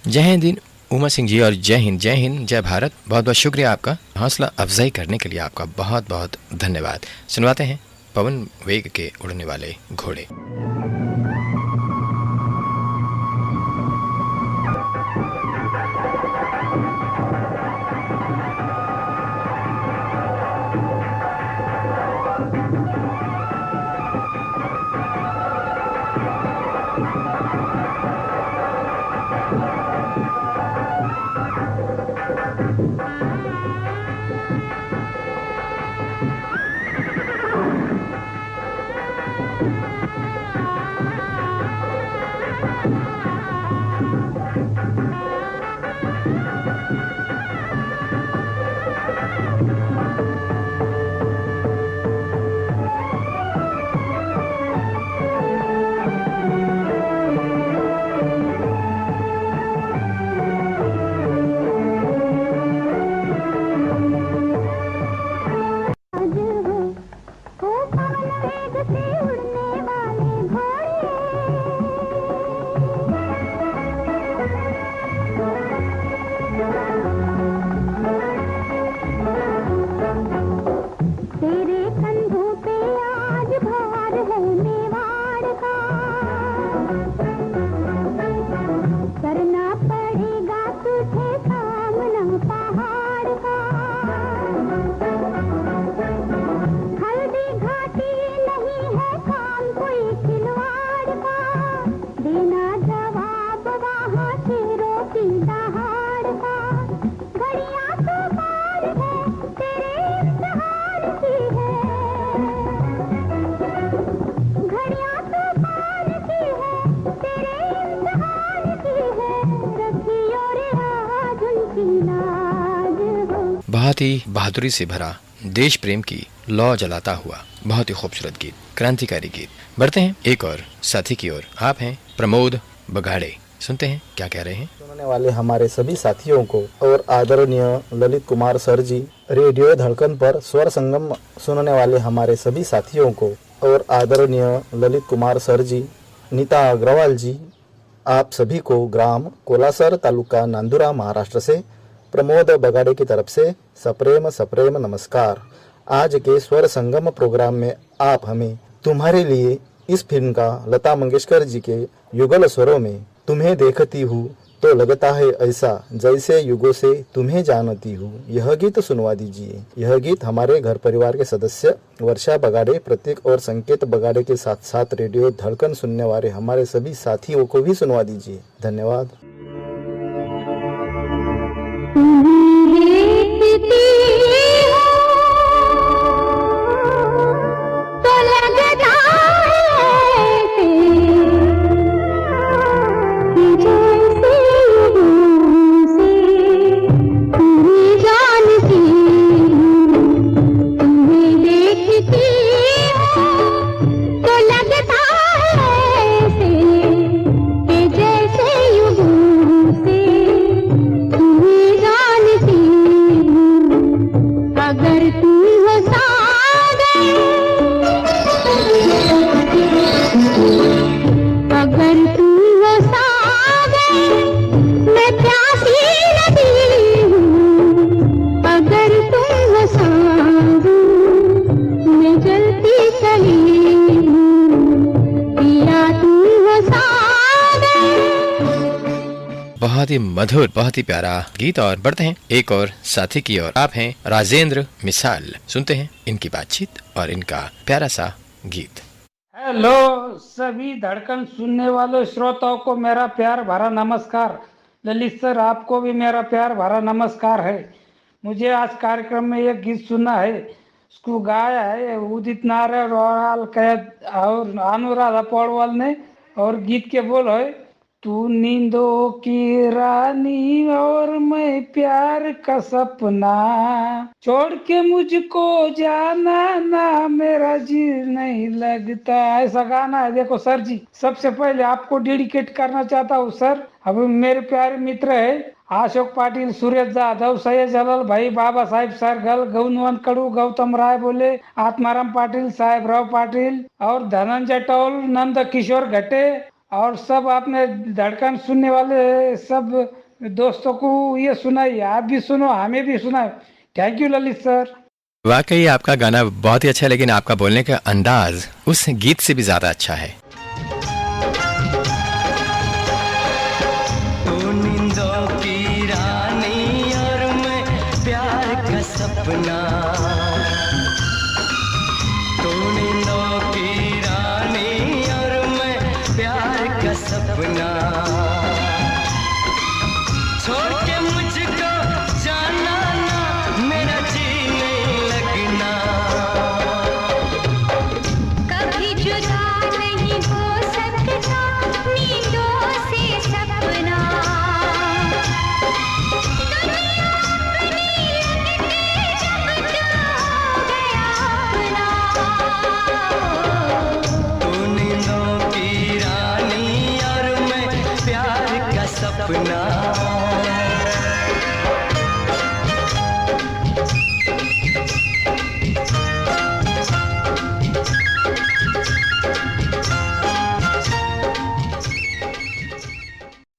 जय हिंद उमा सिंह जी और जय हिंद, जय हिंद, जय भारत। बहुत बहुत शुक्रिया आपका, हौसला अफजाई करने के लिए आपका बहुत बहुत धन्यवाद। सुनवाते हैं पवन वेग के उड़ने वाले घोड़े। बहुत ही बहादुरी से भरा देश प्रेम की लौ जलाता हुआ बहुत ही खूबसूरत गीत, क्रांतिकारी गीत। बढ़ते हैं एक और साथी की ओर। आप हैं प्रमोद बगाड़े। सुनते हैं क्या कह रहे हैं।
सुनने वाले हमारे सभी साथियों को और आदरणीय ललित कुमार सर जी, रेडियो धड़कन पर स्वर संगम सुनने वाले हमारे सभी साथियों को और आदरणीय ललित कुमार सर जी, नीता अग्रवाल जी, आप सभी को ग्राम कोलासर, तालुका नांदुरा, महाराष्ट्र से प्रमोद बगाड़े की तरफ से सप्रेम सप्रेम नमस्कार। आज के स्वर संगम प्रोग्राम में आप हमें तुम्हारे लिए इस फिल्म का लता मंगेशकर जी के युगल स्वरों में तुम्हें देखती हूँ तो लगता है ऐसा जैसे युगों से तुम्हें जानती हूँ, यह गीत सुनवा दीजिए। यह गीत हमारे घर परिवार के सदस्य वर्षा बगाड़े, प्रतीक और संकेत बगाड़े के साथ साथ रेडियो धड़कन सुनने वाले हमारे सभी साथियों को भी सुनवा दीजिए। धन्यवाद।
तो लगता
बहुत ही मधुर, बहुत ही प्यारा गीत। और बढ़ते हैं एक और साथी की ओर। आप हैं राजेंद्र मिसाल। सुनते हैं इनकी बातचीत और इनका प्यारा सा गीत।
हेलो सभी धड़कन सुनने वाले श्रोताओं को मेरा प्यार भरा नमस्कार। ललित सर, आपको भी मेरा प्यार भरा नमस्कार है। मुझे आज कार्यक्रम में एक गीत सुनना है। उसको गाया है उदित नारायण और अनुराधा पौडवाल ने, और गीत के बोल है तू नींदों की रानी और मैं प्यार का सपना, छोड़ के मुझको जाना ना मेरा जी नहीं लगता। ऐसा गाना है। देखो सर जी, सबसे पहले आपको डेडिकेट करना चाहता हूँ सर। अब मेरे प्यारे मित्र है अशोक पाटिल, सुरेश जाधव, सैयद जलाल भाई, बाबा साहेब सरगल, गौनवंत कडू, गौतम राय बोले, आत्माराम पाटिल, साहेबराव पाटिल और धनंजय टोल, नंद किशोर घटे और सब आपने धड़कन सुनने वाले सब दोस्तों को ये सुनाइए। आप भी सुनो, हमें भी सुनाए। Thank you Lalit sir.
वाकई आपका गाना बहुत ही अच्छा है, लेकिन आपका बोलने का अंदाज उस गीत से भी ज्यादा अच्छा है।
तू नींदों की रानी और मैं प्यार का सपना, तू नींदों की रानी और मैं प्यार का सपना, छोड़ के मुझको जाना ना मेरा जी नहीं लगना,
कभी जुदा नहीं हो सकता नींदों से सपना, दुनिया बनी लगती जब तो गया अपना।
तू नींदों की रानी और मैं प्यार का सपना।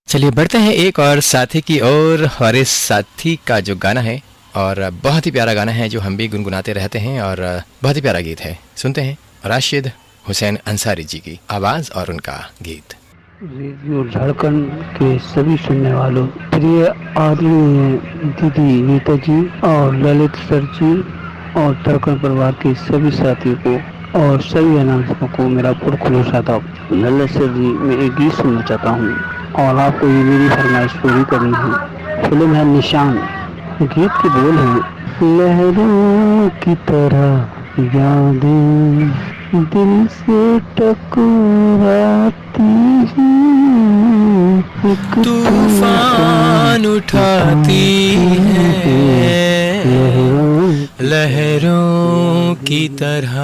चलिए बढ़ते हैं एक और साथी की ओर। और इस साथी का जो गाना है और बहुत ही प्यारा गाना है जो हम भी गुनगुनाते रहते हैं और बहुत ही प्यारा गीत है। सुनते हैं राशिद हुसैन अंसारी जी की आवाज और उनका गीत।
रेडियो धड़कन के सभी सुनने वालों, प्रिय आदरणीय दीदी नीता जी और ललित सर जी और धड़कन परिवार के सभी साथियों को और सभी अनाउंसरों को मेरा पुरखुलूस आदाब। ललित सर जी, मैं एक गीत सुनना चाहता हूँ और आपको ये मेरी फरमाइश पूरी करनी है। फिल्म है निशान। गीत के बोल हैं, लहरों की तरह यादें दिल से टकराती हैं,
तूफान उठाती हैं, लहरों की तरह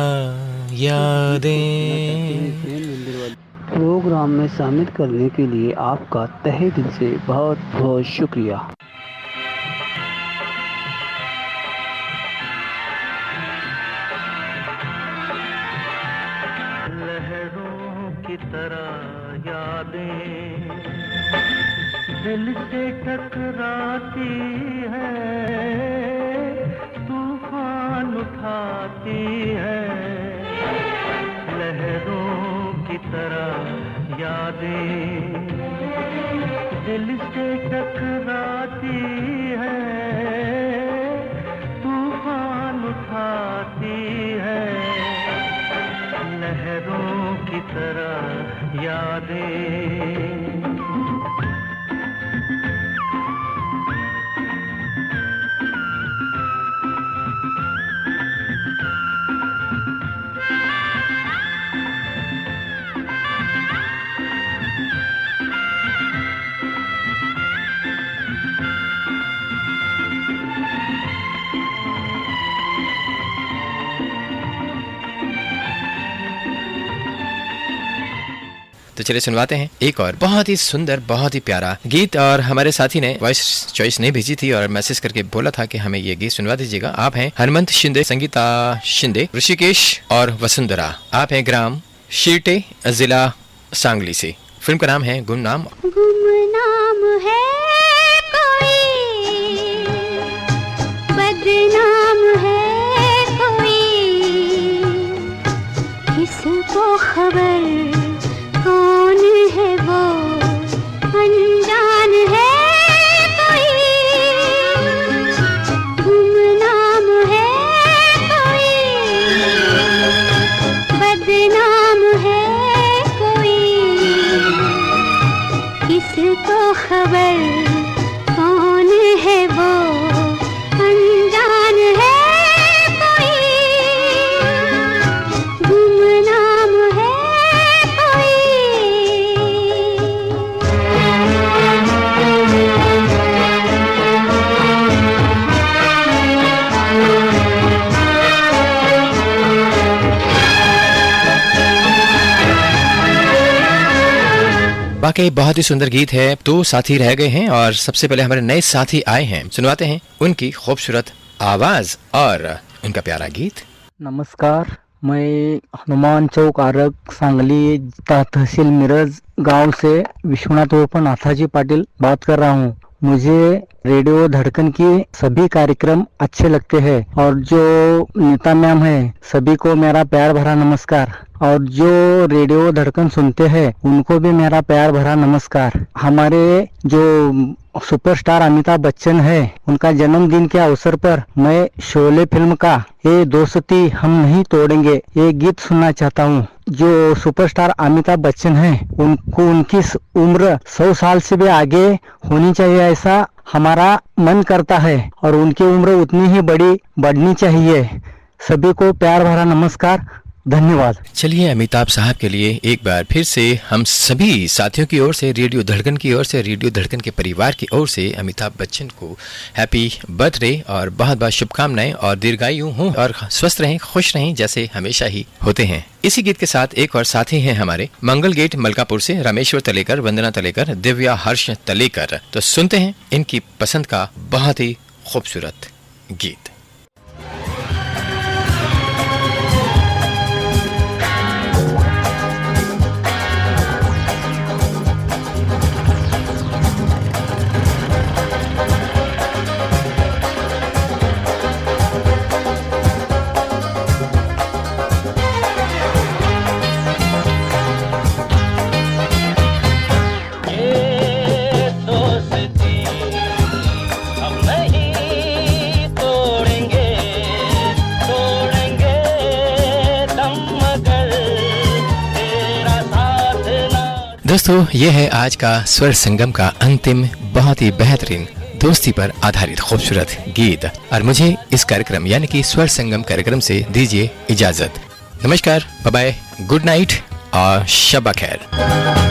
यादें।
प्रोग्राम में शामिल करने के लिए आपका तहे दिल से बहुत बहुत शुक्रिया।
लहरों की तरह यादें दिल से टकराती है, तूफान उठाती है, लहरों की तरह यादें दिल से टकराती है, तूफान उठाती है, लहरों की तरह यादें।
तो चलिए सुनवाते हैं एक और बहुत ही सुंदर, बहुत ही प्यारा गीत। और हमारे साथी ने वॉइस चॉइस नहीं भेजी थी और मैसेज करके बोला था कि हमें ये गीत सुनवा दीजिएगा। आप हैं हनुमंत शिंदे, संगीता शिंदे, ऋषिकेश और वसुंधरा। आप हैं ग्राम शीरटे, जिला सांगली से। फिल्म का नाम है गुमनाम।
गुमनाम है कोई, बदनाम है कोई, किसको खबर कौन है वो, अनजान है खबर कौन है वो, अनजान है कोई, गुमनाम है कोई।
वाकई बहुत ही सुंदर गीत है। तो साथी रह गए हैं और सबसे पहले हमारे नए साथी आए हैं, सुनवाते हैं उनकी खूबसूरत आवाज और उनका प्यारा गीत।
नमस्कार, मैं हनुमान चौक आरग सांगली तहसील मिरज गांव से विश्वनाथ उर्फ नाथाजी पाटिल बात कर रहा हूं। मुझे रेडियो धड़कन की सभी कार्यक्रम अच्छे लगते हैं और जो नीता मैम है सभी को मेरा प्यार भरा नमस्कार, और जो रेडियो धड़कन सुनते हैं उनको भी मेरा प्यार भरा नमस्कार। हमारे जो सुपरस्टार अमिताभ बच्चन है उनका जन्मदिन के अवसर पर मैं शोले फिल्म का ये दोस्ती हम नहीं तोड़ेंगे ये गीत सुनना चाहता हूँ। जो सुपरस्टार अमिताभ बच्चन है उनको उनकी उम्र 100 साल से भी आगे होनी चाहिए ऐसा हमारा मन करता है और उनकी उम्र उतनी ही बढ़नी चाहिए। सभी को प्यार भरा नमस्कार, धन्यवाद।
चलिए अमिताभ साहब के लिए एक बार फिर से हम सभी साथियों की ओर से, रेडियो धड़कन की ओर से, रेडियो धड़कन के परिवार की ओर से अमिताभ बच्चन को हैप्पी बर्थडे और बहुत बहुत शुभकामनाएं और दीर्घायु हों और स्वस्थ रहें, खुश रहें जैसे हमेशा ही होते हैं। इसी गीत के साथ एक और साथी हैं हमारे मंगल गेट मलकापुर से रामेश्वर तलेकर, वंदना तलेकर, दिव्या हर्ष तलेकर। तो सुनते हैं इनकी पसंद का बहुत ही खूबसूरत गीत। दोस्तों ये है आज का स्वर संगम का अंतिम बहुत ही बेहतरीन दोस्ती पर आधारित खूबसूरत गीत, और मुझे इस कार्यक्रम यानी कि स्वर संगम कार्यक्रम से दीजिए इजाजत। नमस्कार, बाय बाय, गुड नाइट और शब खैर।